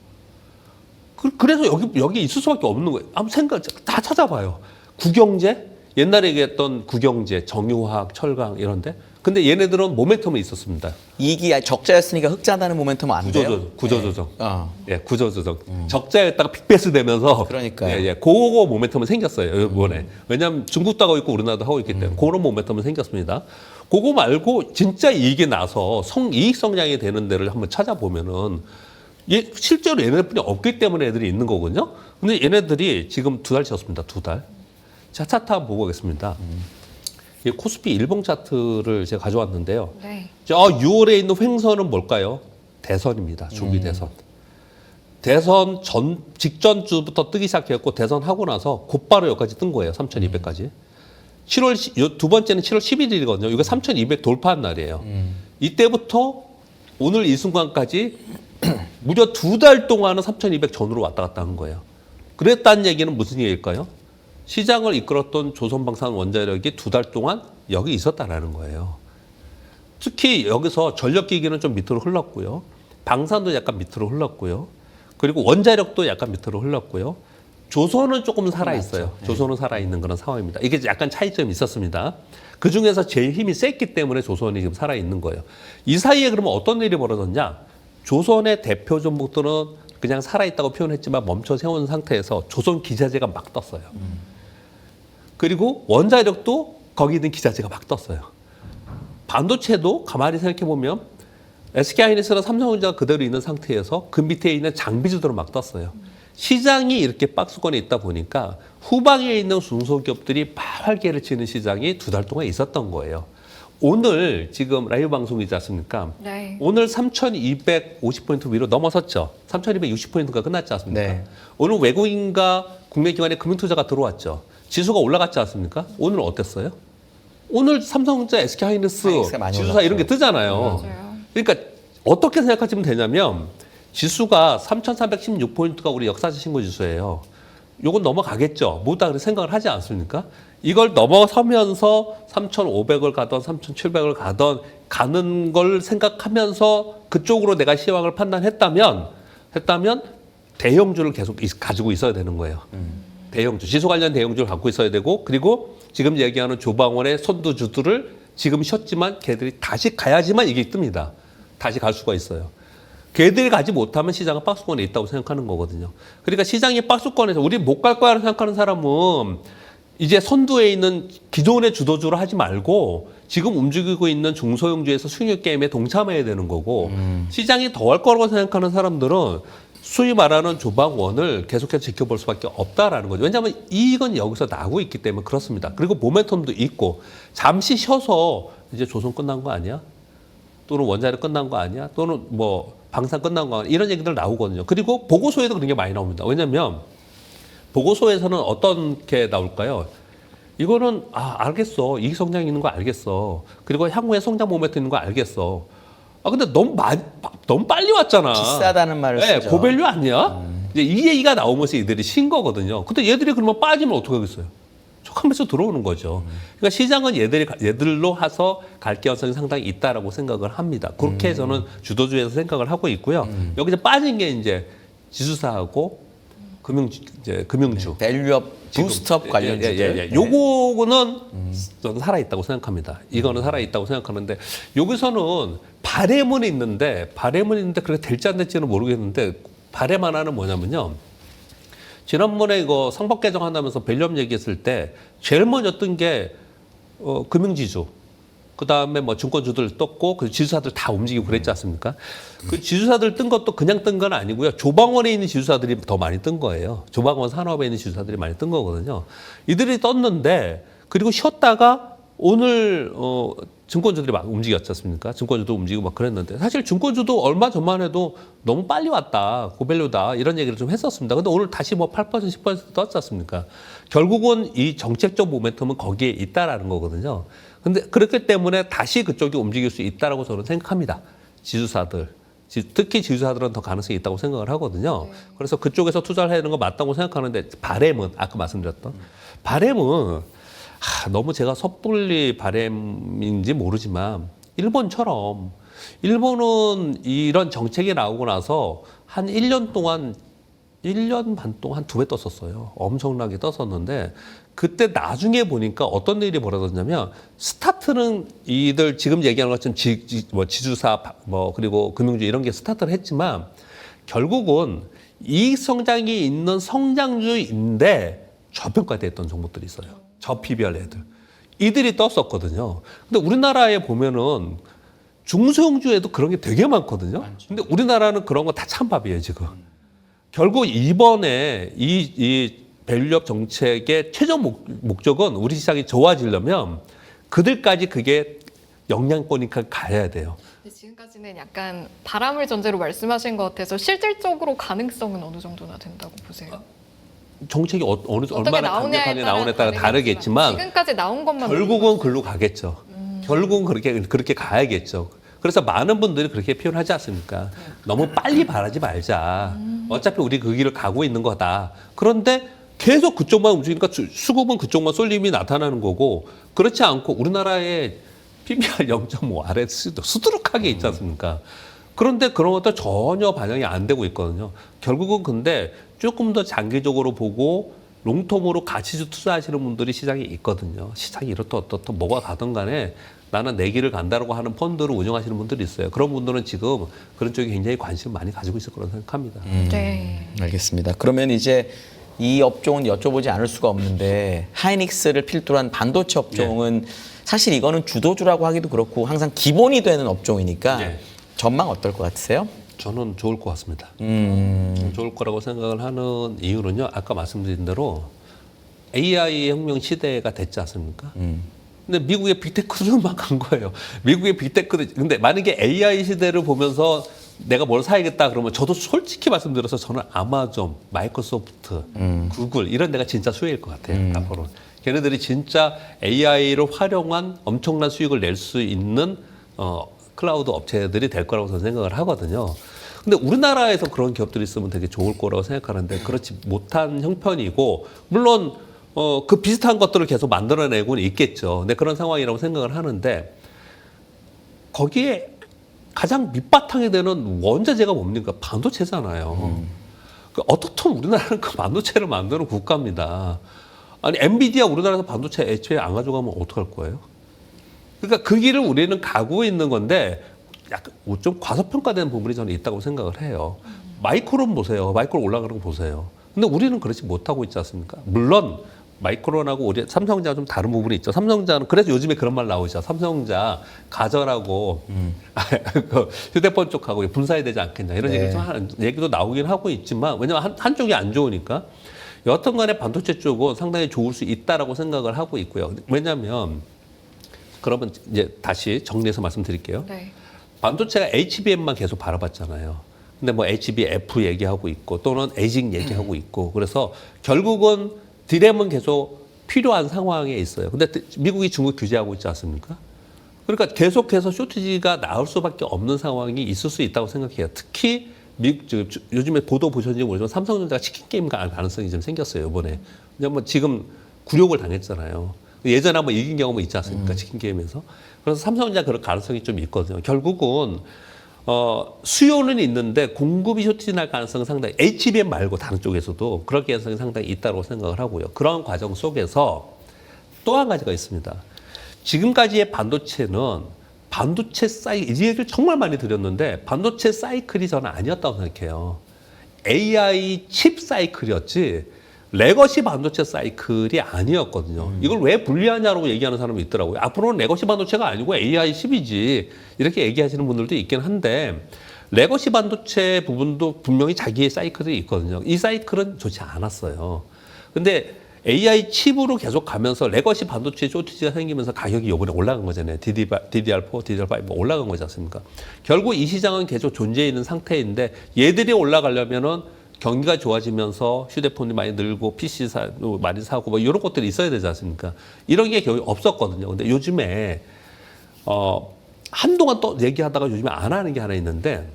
S1: 그래서 여기 있을 수밖에 없는 거예요. 한번 다 찾아봐요. 구경제? 옛날에 얘기했던 구경제, 정유화학, 철강 이런데. 근데 얘네들은 모멘텀이 있었습니다.
S3: 이익이 적자였으니까 흑자나는 모멘텀은 안 돼요?
S1: 구조조정.
S3: 네.
S1: 예, 구조조정. 적자였다가 빅베스 되면서.
S3: 그러니까요.
S1: 예, 그거 모멘텀은 생겼어요. 이번에. 왜냐하면 중국도 하고 있고 우리나라도 하고 있기 때문에. 그런 모멘텀은 생겼습니다. 그거 말고 진짜 이익이 나서 이익 성장이 되는 데를 한번 찾아보면은 실제로 얘네들뿐이 없기 때문에 애들이 있는 거거든요. 근데 얘네들이 지금 2달 지었습니다. 2달. 자, 차트 한번 보고 오겠습니다. 이 코스피 일봉 차트를 제가 가져왔는데요.
S2: 네.
S1: 저 6월에 있는 횡선은 뭘까요? 대선입니다. 중기 대선. 대선 직전 주부터 뜨기 시작했고 대선하고 나서 곧바로 여기까지 뜬 거예요. 3,200까지. 두 번째는 7월 11일이거든요. 이거 3,200 돌파한 날이에요. 이때부터 오늘 이 순간까지 무려 2달 동안은 3,200 전후로 왔다 갔다 한 거예요. 그랬다는 얘기는 무슨 얘기일까요? 시장을 이끌었던 조선방산 원자력이 2달 동안 여기 있었다라는 거예요. 특히 여기서 전력기기는 좀 밑으로 흘렀고요. 방산도 약간 밑으로 흘렀고요. 그리고 원자력도 약간 밑으로 흘렀고요. 조선은 조금 살아있어요. 조선은 살아있는 그런 상황입니다. 이게 약간 차이점이 있었습니다. 그 중에서 제일 힘이 셌기 때문에 조선이 지금 살아있는 거예요. 이 사이에 그러면 어떤 일이 벌어졌냐? 조선의 대표 종목들은 그냥 살아있다고 표현했지만 멈춰 세운 상태에서 조선 기자재가 막 떴어요. 그리고 원자력도 거기 있는 기자재가 막 떴어요. 반도체도 가만히 생각해보면 SK하이닉스나 삼성전자가 그대로 있는 상태에서 그 밑에 있는 장비주들은 막 떴어요. 시장이 이렇게 박스권에 있다 보니까 후방에 있는 중소기업들이 활개를 치는 시장이 2달 동안 있었던 거예요. 오늘 지금 라이브 방송이지 않습니까?
S2: 네.
S1: 오늘 3,250포인트 위로 넘어섰죠. 3,260포인트가 끝났지 않습니까?
S3: 네.
S1: 오늘 외국인과 국내기관의 금융투자가 들어왔죠. 지수가 올라갔지 않습니까? 오늘 어땠어요? 오늘 삼성전자, SK하이닉스, 지수사 이런 게 뜨잖아요.
S2: 맞아요.
S1: 그러니까 어떻게 생각하시면 되냐면 지수가 3,316포인트가 우리 역사적 신고 지수예요. 요건 넘어가겠죠. 뭐다 그렇게 생각을 하지 않습니까? 이걸 넘어서면서 3,500을 가던 3,700을 가던 가는 걸 생각하면서 그쪽으로 내가 시황을 판단했다면 대형주를 계속 가지고 있어야 되는 거예요. 대형주, 지수 관련 대형주를 갖고 있어야 되고, 그리고 지금 얘기하는 조방원의 선두주들을 지금 쉬었지만 걔들이 다시 가야지만 이게 뜹니다. 다시 갈 수가 있어요. 걔들이 가지 못하면 시장은 박스권에 있다고 생각하는 거거든요. 그러니까 시장이 박스권에서 우리 못 갈 거야 생각하는 사람은 이제 선두에 있는 기존의 주도주를 하지 말고 지금 움직이고 있는 중소형주에서 수익률 게임에 동참해야 되는 거고, 시장이 더 할 거라고 생각하는 사람들은 소위 말하는 조방원을 계속해서 지켜볼 수밖에 없다라는 거죠. 왜냐하면 이익은 여기서 나고 있기 때문에 그렇습니다. 그리고 모멘텀도 있고, 잠시 쉬어서 이제 조선 끝난 거 아니야? 또는 원자력 끝난 거 아니야? 또는 뭐 방산 끝난 거 아니야? 이런 얘기들 나오거든요. 그리고 보고서에도 그런 게 많이 나옵니다. 왜냐하면 보고서에서는 어떤 게 나올까요? 이거는 알겠어. 이익 성장이 있는 거 알겠어. 그리고 향후에 성장 모멘텀 있는 거 알겠어. 근데 너무 빨리 왔잖아.
S3: 비싸다는 말을
S1: 네,
S3: 쓰죠.
S1: 고밸류 아니야? 이제 이 얘기가 나오면서 이들이 신 거거든요. 근데 얘들이 그러면 빠지면 어떻게 하겠어요? 촉하면서 들어오는 거죠. 그러니까 시장은 얘들로 해서 갈 가능성이 상당히 있다라고 생각을 합니다. 그렇게 저는 주도주에서 생각을 하고 있고요. 여기서 빠진 게 이제 지수사하고 금융주.
S3: 밸류업 부스트업 관련주들.
S1: 요거는 저는 살아있다고 생각합니다. 이거는 살아있다고 생각하는데, 여기서는 바램은 있는데 그렇게 될지 안 될지는 모르겠는데, 바램 하나는 뭐냐면요. 지난번에 이거 상법 개정한다면서 밸류업 얘기했을 때 제일 먼저 뜬 게 금융지주. 그 다음에 뭐 증권주들 떴고, 그 지주사들 다 움직이고 그랬지 않습니까? 그 지주사들 뜬 것도 그냥 뜬 건 아니고요. 조방원에 있는 지주사들이 더 많이 뜬 거예요. 조방원 산업에 있는 지주사들이 많이 뜬 거거든요. 이들이 떴는데, 그리고 쉬었다가 오늘 증권주들이 막 움직였지 않습니까? 증권주도 움직이고 막 그랬는데, 사실 증권주도 얼마 전만 해도 너무 빨리 왔다, 고밸류다, 이런 얘기를 좀 했었습니다. 근데 오늘 다시 뭐 8%, 10% 떴지 않습니까? 결국은 이 정책적 모멘텀은 거기에 있다라는 거거든요. 근데 그렇기 때문에 다시 그쪽이 움직일 수 있다라고 저는 생각합니다. 지주사들. 특히 지주사들은 더 가능성이 있다고 생각을 하거든요. 그래서 그쪽에서 투자를 해야 되는 거 맞다고 생각하는데, 바램은 아까 말씀드렸던 바램은 너무 제가 섣불리 바램인지 모르지만, 일본처럼, 일본은 이런 정책이 나오고 나서 한 1년 반 동안 한 2배 떴었어요. 엄청나게 떴었는데, 그때 나중에 보니까 어떤 일이 벌어졌냐면, 스타트는 이들 지금 얘기하는 것처럼 지주사, 그리고 금융주 이런 게 스타트를 했지만, 결국은 이익 성장이 있는 성장주인데 저평가됐던 종목들이 있어요. 저PBR 애들. 이들이 떴었거든요. 근데 우리나라에 보면은 중소형주에도 그런 게 되게 많거든요. 근데 우리나라는 그런 거 다 찬밥이에요, 지금. 결국 이번에 이 밸류업 정책의 최종 목적은 우리 시장이 좋아지려면 그들까지 그게 영향권이니까 가야 돼요.
S2: 지금까지는 약간 바람을 전제로 말씀하신 것 같아서 실질적으로 가능성은 어느 정도나 된다고 보세요?
S1: 정책이 얼마나 강력하게 나오냐에 따라 다르겠지만,
S2: 지금까지 나온 것만
S1: 결국은 글로 가겠죠. 결국은 그렇게 가야겠죠. 그래서 많은 분들이 그렇게 표현하지 않습니까? 너무 빨리 바라지 말자. 어차피 우리 그 길을 가고 있는 거다. 그런데 계속 그쪽만 움직이니까 수급은 그쪽만 쏠림이 나타나는 거고, 그렇지 않고 우리나라의 PBR 0.5 아래 수두룩하게 있지 않습니까? 그런데 그런 것도 전혀 반영이 안 되고 있거든요. 결국은 근데 조금 더 장기적으로 보고 롱텀으로 가치주 투자하시는 분들이 시장에 있거든요. 시장이 이렇다 어떻다 뭐가 가든 간에 나는 내 길을 간다라고 하는 펀드를 운영하시는 분들이 있어요. 그런 분들은 지금 그런 쪽에 굉장히 관심을 많이 가지고 있을 거라고 생각합니다.
S2: 네.
S3: 알겠습니다. 그러면 이제 이 업종은 여쭤보지 않을 수가 없는데, 하이닉스를 필두로 한 반도체 업종은 사실 이거는 주도주라고 하기도 그렇고 항상 기본이 되는 업종이니까 전망 어떨 것 같으세요?
S1: 저는 좋을 것 같습니다. 좋을 거라고 생각을 하는 이유는요. 아까 말씀드린 대로 AI 혁명 시대가 됐지 않습니까? 근데 미국의 빅테크들만 간 거예요. 미국의 빅테크들. 근데 만약에 AI 시대를 보면서 내가 뭘 사야겠다 그러면 저도 솔직히 말씀드려서 저는 아마존, 마이크로소프트, 구글 이런 데가 진짜 수혜일 것 같아요. 앞으로. 걔네들이 진짜 AI를 활용한 엄청난 수익을 낼 수 있는 클라우드 업체들이 될 거라고 저는 생각을 하거든요. 근데 우리나라에서 그런 기업들이 있으면 되게 좋을 거라고 생각하는데 그렇지 못한 형편이고, 물론 그 비슷한 것들을 계속 만들어내고는 있겠죠. 근데 그런 상황이라고 생각을 하는데 거기에 가장 밑바탕이 되는 원자재가 뭡니까? 반도체잖아요. 어떻든 우리나라는 그 반도체를 만드는 국가입니다. 아니 엔비디아 우리나라에서 반도체 애초에 안 가져가면 어떡할 거예요? 그러니까 그 길을 우리는 가고 있는 건데 약간 좀 과소평가된 부분이 저는 있다고 생각을 해요. 마이크론 보세요. 마이크론 올라가는 거 보세요. 근데 우리는 그렇지 못하고 있지 않습니까? 물론 마이크론하고 우리 삼성전자가 좀 다른 부분이 있죠. 삼성전자는 그래서 요즘에 그런 말 나오죠. 삼성전자 가전하고 그 휴대폰 쪽하고 분사해야 되지 않겠냐 이런 얘기 좀 얘기도 나오긴 하고 있지만 왜냐하면 한쪽이 안 좋으니까 여튼 간에 반도체 쪽은 상당히 좋을 수 있다라고 생각을 하고 있고요. 왜냐하면 그러면 이제 다시 정리해서 말씀드릴게요.
S2: 네.
S1: 반도체가 HBM만 계속 바라봤잖아요. 근데 뭐 HBF 얘기하고 있고 또는 에이징 얘기하고 있고 그래서 결국은 디램은 계속 필요한 상황에 있어요. 근데 미국이 중국 규제하고 있지 않습니까? 그러니까 계속해서 쇼티지가 나올 수밖에 없는 상황이 있을 수 있다고 생각해요. 특히 요즘에 보도 보셨는지 모르지만 삼성전자가 치킨 게임 갈 가능성이 좀 생겼어요, 이번에. 왜냐면 지금 굴욕을 당했잖아요. 예전에 한번 이긴 경험이 있지 않습니까? 치킨 게임에서. 그래서 삼성전자 그럴 가능성이 좀 있거든요. 결국은 수요는 있는데 공급이 쇼티지 날 가능성은 상당히 HBM 말고 다른 쪽에서도 그럴 가능성이 상당히 있다고 생각을 하고요. 그런 과정 속에서 또 한 가지가 있습니다. 지금까지의 반도체는 반도체 사이클, 이 얘기를 정말 많이 드렸는데 반도체 사이클이 저는 아니었다고 생각해요. AI 칩 사이클이었지 레거시 반도체 사이클이 아니었거든요. 이걸 왜 분리하냐고 얘기하는 사람이 있더라고요. 앞으로는 레거시 반도체가 아니고 AI 칩이지 이렇게 얘기하시는 분들도 있긴 한데 레거시 반도체 부분도 분명히 자기의 사이클이 있거든요. 이 사이클은 좋지 않았어요. 근데 AI 칩으로 계속 가면서 레거시 반도체 쇼티지가 생기면서 가격이 이번에 올라간 거잖아요. DDR4, DDR5 올라간 거지 않습니까? 결국 이 시장은 계속 존재해 있는 상태인데 얘들이 올라가려면은 경기가 좋아지면서 휴대폰이 많이 늘고 PC 많이 사고 뭐 이런 것들이 있어야 되지 않습니까? 이런 게 거의 없었거든요. 근데 요즘에 한동안 또 얘기하다가 요즘에 안 하는 게 하나 있는데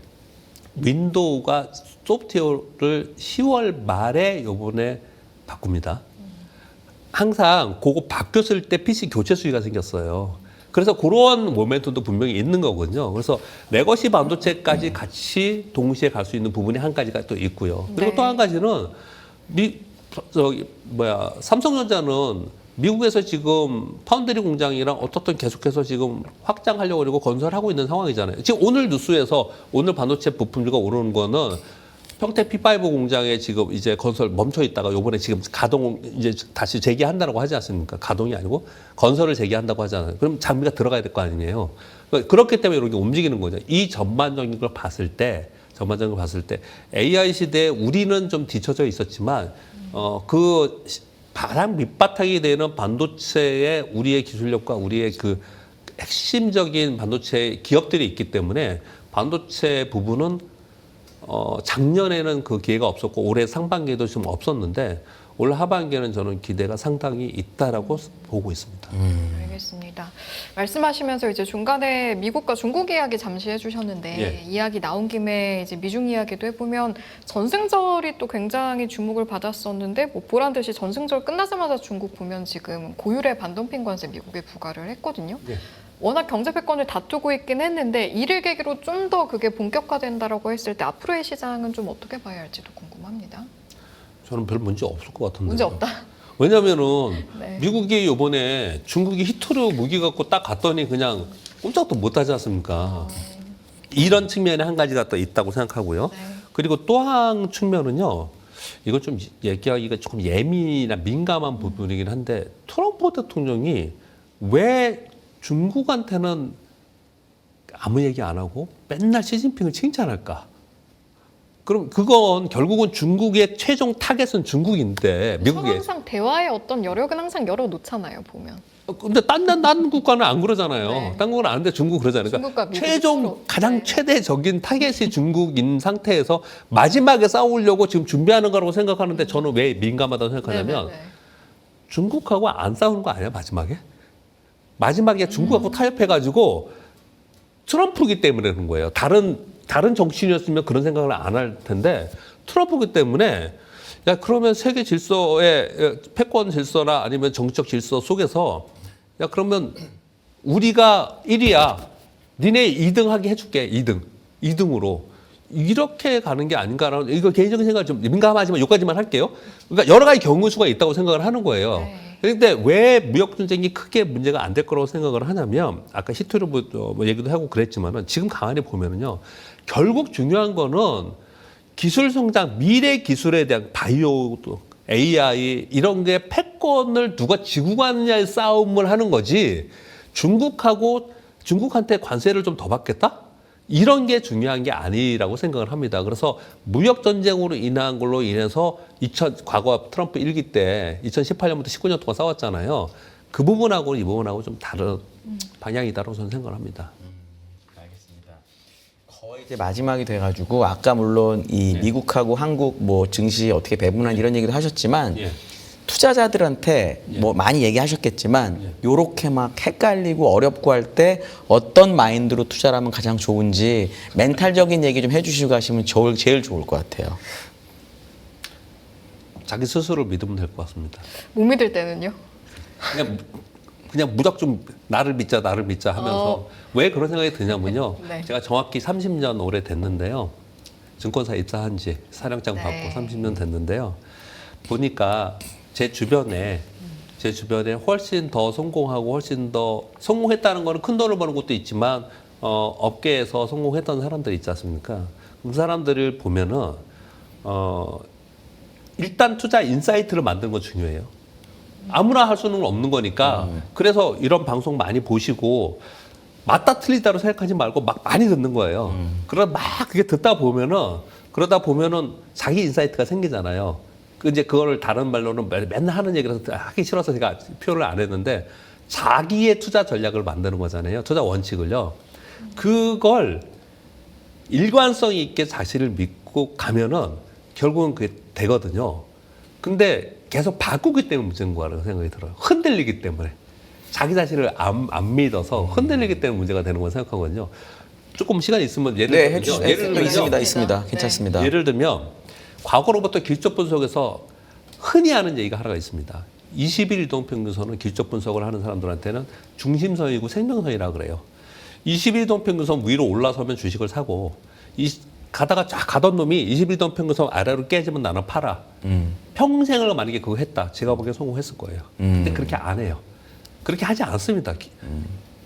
S1: 윈도우가 소프트웨어를 10월 말에 요번에 바꿉니다. 항상 그거 바뀌었을 때 PC 교체 수위가 생겼어요. 그래서 그런 모멘텀도 분명히 있는 거거든요. 그래서 레거시 반도체까지 같이 동시에 갈 수 있는 부분이 한 가지가 또 있고요. 그리고
S2: 네.
S1: 또 한 가지는 삼성전자는 미국에서 지금 파운드리 공장이랑 어떻든 계속해서 지금 확장하려고 그러고 건설하고 있는 상황이잖아요. 지금 오늘 뉴스에서 오늘 반도체 부품주가 오르는 거는 평택 P5 공장에 지금 이제 건설 멈춰 있다가 요번에 지금 가동 이제 다시 재개한다고 하지 않습니까? 가동이 아니고 건설을 재개한다고 하잖아요. 그럼 장비가 들어가야 될 거 아니에요. 그렇기 때문에 이렇게 움직이는 거죠. 이 전반적인 걸 봤을 때 AI 시대에 우리는 좀 뒤처져 있었지만 그 가장 밑바탕이 되는 반도체의 우리의 기술력과 우리의 그 핵심적인 반도체 기업들이 있기 때문에 반도체 부분은 작년에는 그 기회가 없었고 올해 상반기에도 좀 없었는데 올 하반기에는 저는 기대가 상당히 있다라고 보고 있습니다.
S2: 알겠습니다. 말씀하시면서 이제 중간에 미국과 중국 이야기 잠시 해주셨는데
S1: 예.
S2: 이야기 나온 김에 이제 미중 이야기도 해보면 전승절이 또 굉장히 주목을 받았었는데 뭐 보란 듯이 전승절 끝나자마자 중국 보면 지금 고율의 반덤핑 관세 미국에 부과를 했거든요.
S1: 예.
S2: 워낙 경제 패권을 다투고 있긴 했는데 이를 계기로 좀 더 그게 본격화된다라고 했을 때 앞으로의 시장은 좀 어떻게 봐야 할지도 궁금합니다.
S1: 저는 별 문제 없을 것 같은데.
S2: 문제 없다.
S1: 왜냐면은
S2: 네.
S1: 미국이 이번에 중국이 히트로 무기 갖고 딱 갔더니 그냥 꼼짝도 못 하지 않습니까? 이런 측면에 한 가지가 또 있다고 생각하고요.
S2: 네.
S1: 그리고 또 한 측면은요. 이건 좀 얘기하기가 조금 예민한 민감한 부분이긴 한데 트럼프 대통령이 왜 중국한테는 아무 얘기 안 하고 맨날 시진핑을 칭찬할까? 그럼 그건 결국은 중국의 최종 타겟은 중국인데 미국에.
S2: 항상 대화의 어떤 여력은 항상 열어놓잖아요 보면.
S1: 근데 딴 국가는 안 그러잖아요.
S2: 네.
S1: 딴 국가는 안 하는데 중국 그러잖아요.
S2: 중국과
S1: 그러니까
S2: 미국
S1: 최종
S2: 서로.
S1: 가장
S2: 네.
S1: 최대적인 타겟이 중국인 상태에서 마지막에 싸우려고 지금 준비하는 거라고 생각하는데 저는 왜 민감하다고 생각하냐면
S2: 네네네.
S1: 중국하고 안 싸우는 거 아니야 마지막에? 마지막에 중국하고 타협해가지고 트럼프기 때문에 그런 거예요. 다른 정치인이었으면 그런 생각을 안 할 텐데 트럼프기 때문에 야, 그러면 세계 질서의 패권 질서나 아니면 정치적 질서 속에서 야, 그러면 우리가 1위야. 니네 2등 하게 해줄게. 2등으로. 이렇게 가는 게 아닌가라는, 이거 개인적인 생각을 좀 민감하지만 여기까지만 할게요. 그러니까 여러 가지 경우수가 있다고 생각을 하는 거예요.
S2: 네.
S1: 그런데 왜 무역 전쟁이 크게 문제가 안 될 거라고 생각을 하냐면, 아까 히트로 뭐 얘기도 하고 그랬지만은 지금 가만히 보면은요, 결국 중요한 거는 기술 성장, 미래 기술에 대한 바이오, AI 이런 게 패권을 누가 지고 가느냐의 싸움을 하는 거지, 중국한테 관세를 좀 더 받겠다? 이런 게 중요한 게 아니라고 생각을 합니다. 그래서 무역 전쟁으로 인한 걸로 인해서 과거 트럼프 1기 때 2018년부터 19년 동안 싸웠잖아요. 그 부분하고 이 부분하고 좀 다른 방향이다라고 저는 생각을 합니다.
S3: 알겠습니다. 거의 이제 마지막이 돼가지고 아까 물론 이 미국하고 한국 뭐 증시 어떻게 배분한 이런 얘기도 하셨지만
S1: 예.
S3: 투자자들한테 뭐 많이 얘기하셨겠지만 요렇게 막 헷갈리고 어렵고 할 때 어떤 마인드로 투자를 하면 가장 좋은지 멘탈적인 얘기 좀 해주시고 가시면 제일 좋을 것 같아요.
S1: 자기 스스로를 믿으면 될 것 같습니다.
S2: 못 믿을 때는요?
S1: 그냥 무작정 나를 믿자 하면서 왜 그런 생각이 드냐면요.
S2: 네.
S1: 제가 정확히 30년 오래 됐는데요. 증권사 입사한 지 사령장
S2: 네.
S1: 받고 30년 됐는데요. 보니까 제 주변에 훨씬 더 성공하고 훨씬 더 성공했다는 거는 큰 돈을 버는 것도 있지만 업계에서 성공했던 사람들 있지 않습니까? 그 사람들을 보면은 일단 투자 인사이트를 만드는 건 중요해요. 아무나 할 수는 없는 거니까. 그래서 이런 방송 많이 보시고 맞다 틀리다로 생각하지 말고 막 많이 듣는 거예요. 그러다 막 그게 그러다 보면은 자기 인사이트가 생기잖아요. 이제 그거를 다른 말로는 맨날 하는 얘기라서 하기 싫어서 제가 표현을 안 했는데, 자기의 투자 전략을 만드는 거잖아요. 투자 원칙을요. 그걸 일관성 있게 자신을 믿고 가면은 결국은 그게 되거든요. 근데 계속 바꾸기 때문에 문제인 거라고 생각이 들어요. 흔들리기 때문에. 자기 자신을 안 믿어서 흔들리기 때문에 문제가 되는 건 생각하거든요. 조금 시간이 있으면 예를 들면요.
S3: 있습니다. 괜찮습니다.
S1: 예를 들면 과거로부터 길적 분석에서 흔히 하는 얘기가 하나가 있습니다. 21일 이동평균선은 길적 분석을 하는 사람들한테는 중심선이고 생명선이라고 그래요. 21일 이동평균선 위로 올라서면 주식을 사고, 가다가 쫙 가던 놈이 21일 이동평균선 아래로 깨지면 나는 팔아. 평생을 만약에 그거 했다. 제가 보기엔 성공했을 거예요. 근데 그렇게 안 해요. 그렇게 하지 않습니다.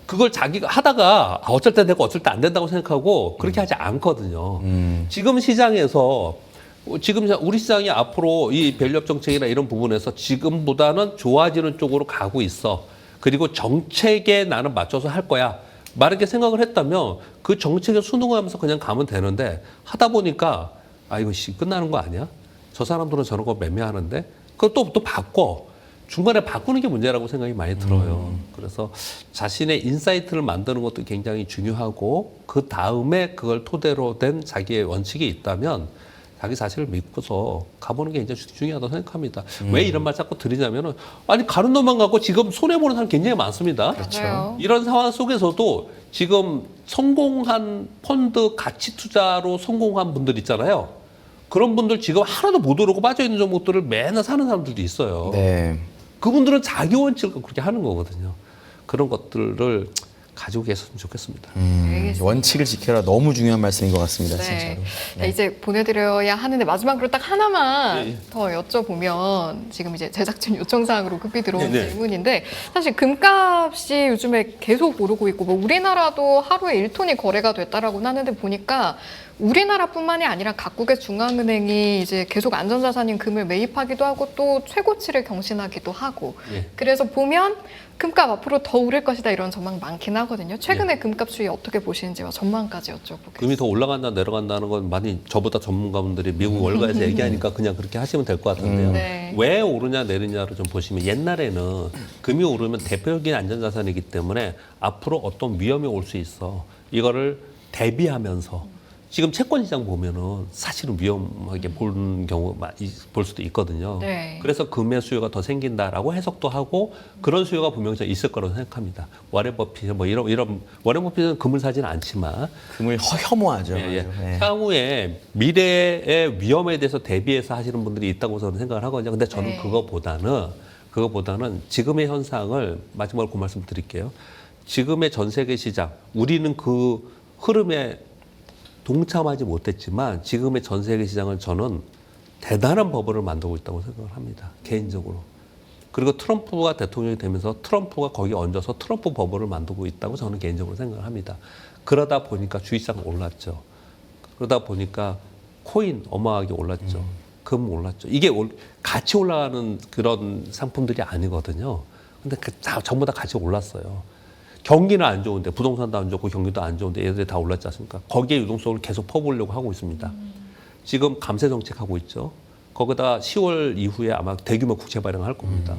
S1: 그걸 자기가 하다가 어쩔 때 되고 어쩔 때 안 된다고 생각하고 그렇게 하지 않거든요. 지금 우리 시장이 앞으로 이 밸류업 정책이나 이런 부분에서 지금보다는 좋아지는 쪽으로 가고 있어. 그리고 정책에 나는 맞춰서 할 거야. 이렇게 생각을 했다면 그 정책에 순응하면서 그냥 가면 되는데, 하다 보니까 이거 끝나는 거 아니야? 저 사람들은 저런 거 매매하는데 그걸 또 바꿔. 중간에 바꾸는 게 문제라고 생각이 많이 들어요. 그래서 자신의 인사이트를 만드는 것도 굉장히 중요하고, 그 다음에 그걸 토대로 된 자기의 원칙이 있다면 자기 자신을 믿고서 가보는 게 굉장히 중요하다고 생각합니다. 왜 이런 말 자꾸 드리냐면은, 가는 놈만 가고 지금 손해보는 사람 굉장히 많습니다.
S2: 그렇죠.
S1: 이런 상황 속에서도 지금 성공한 펀드 가치 투자로 성공한 분들 있잖아요. 그런 분들 지금 하나도 못 오르고 빠져있는 종목들을 맨날 사는 사람들도 있어요.
S3: 네.
S1: 그분들은 자기 원칙을 그렇게 하는 거거든요. 그런 것들을 가지고 계셨으면 좋겠습니다.
S2: 알겠습니다.
S3: 원칙을 지켜라. 너무 중요한 말씀인 것 같습니다.
S2: 네.
S3: 진짜로.
S2: 자, 이제 보내드려야 하는데 마지막으로 딱 하나만
S1: 예.
S2: 더 여쭤보면, 지금 이제 제작진 요청사항으로 급히 들어온
S1: 네.
S2: 질문인데, 사실 금값이 요즘에 계속 오르고 있고, 뭐 우리나라도 하루에 1톤이 거래가 됐다라고는 하는데, 보니까 우리나라뿐만이 아니라 각국의 중앙은행이 이제 계속 안전자산인 금을 매입하기도 하고 또 최고치를 경신하기도 하고,
S1: 예.
S2: 그래서 보면 금값 앞으로 더 오를 것이다 이런 전망 많긴 하거든요. 최근에 금값 추이 어떻게 보시는지와 전망까지 여쭤보겠습니다.
S1: 금이 더 올라간다 내려간다는 건 많이 저보다 전문가분들이 미국 월가에서 얘기하니까 그냥 그렇게 하시면 될 것 같은데요.
S2: 네.
S1: 왜 오르냐 내리냐를 좀 보시면, 옛날에는 금이 오르면 대표적인 안전자산이기 때문에 앞으로 어떤 위험이 올 수 있어. 이거를 대비하면서 지금 채권 시장 보면은 사실은 위험하게 보는 경우 볼 수도 있거든요.
S2: 네.
S1: 그래서 금의 수요가 더 생긴다라고 해석도 하고 그런 수요가 분명히 있을 거라고 생각합니다. 워렌 버핏 뭐 이런 워렌 버핏은 금을 사지는 않지만
S3: 금을 혐오하죠.
S1: 예, 예.
S3: 아주. 네.
S1: 향후에 미래의 위험에 대해서 대비해서 하시는 분들이 있다고 저는 생각을 하거든요. 근데 저는
S2: 네.
S1: 그거보다는 지금의 현상을 마지막으로 그 말씀 드릴게요. 지금의 전 세계 시장, 우리는 그 흐름에 동참하지 못했지만 지금의 전 세계 시장은 저는 대단한 버블을 만들고 있다고 생각을 합니다. 개인적으로. 그리고 트럼프가 대통령이 되면서 트럼프가 거기에 얹어서 트럼프 버블을 만들고 있다고 저는 개인적으로 생각을 합니다. 그러다 보니까 주식시장 올랐죠. 그러다 보니까 코인 어마하게 올랐죠. 금 올랐죠. 이게 같이 올라가는 그런 상품들이 아니거든요. 근데 전부 다 같이 올랐어요. 경기는 안 좋은데 부동산도 안 좋고 경기도 안 좋은데 얘들이 다 올랐지 않습니까? 거기에 유동성을 계속 퍼보려고 하고 있습니다. 지금 감세 정책하고 있죠. 거기다 10월 이후에 아마 대규모 국채 발행을 할 겁니다.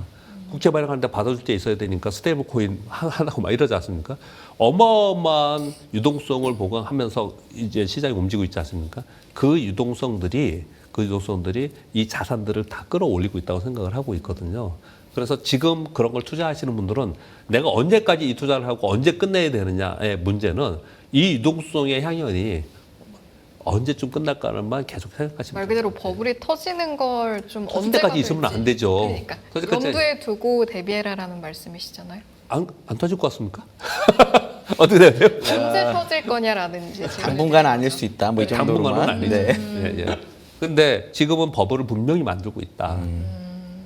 S1: 국채 발행하는데 받아줄 때 있어야 되니까 스테이블 코인 하라고 막 이러지 않습니까? 어마어마한 유동성을 보강하면서 이제 시장이 움직이고 있지 않습니까? 그 유동성들이 이 자산들을 다 끌어올리고 있다고 생각을 하고 있거든요. 그래서 지금 그런 걸 투자하시는 분들은 내가 언제까지 이 투자를 하고 언제 끝내야 되느냐의 문제는 이 유동성의 향연이 언제쯤 끝날까는만 계속 생각하시면
S2: 말 그대로 버블이 터지는 걸 좀
S1: 터질 때까지 있으면 안 되죠.
S2: 그러니까
S1: 터질 때까지-
S2: 염두에 두고 대비해라라는 말씀이시잖아요.
S1: 안 터질 것 같습니까? 어떻게 돼요?
S2: 언제 터질 거냐라든지
S3: 당분간은 아닐 수 있다. 뭐 이
S1: 당분간은
S3: 정도로만.
S1: 아니죠.
S3: 네.
S1: 예, 예. 근데 지금은 버블을 분명히 만들고 있다.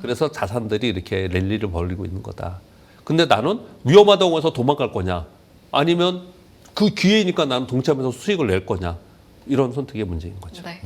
S1: 그래서 자산들이 이렇게 랠리를 벌이고 있는 거다. 근데 나는 위험하다고 해서 도망갈 거냐? 아니면 그 기회니까 나는 동참해서 수익을 낼 거냐? 이런 선택의 문제인 거죠.
S2: 네.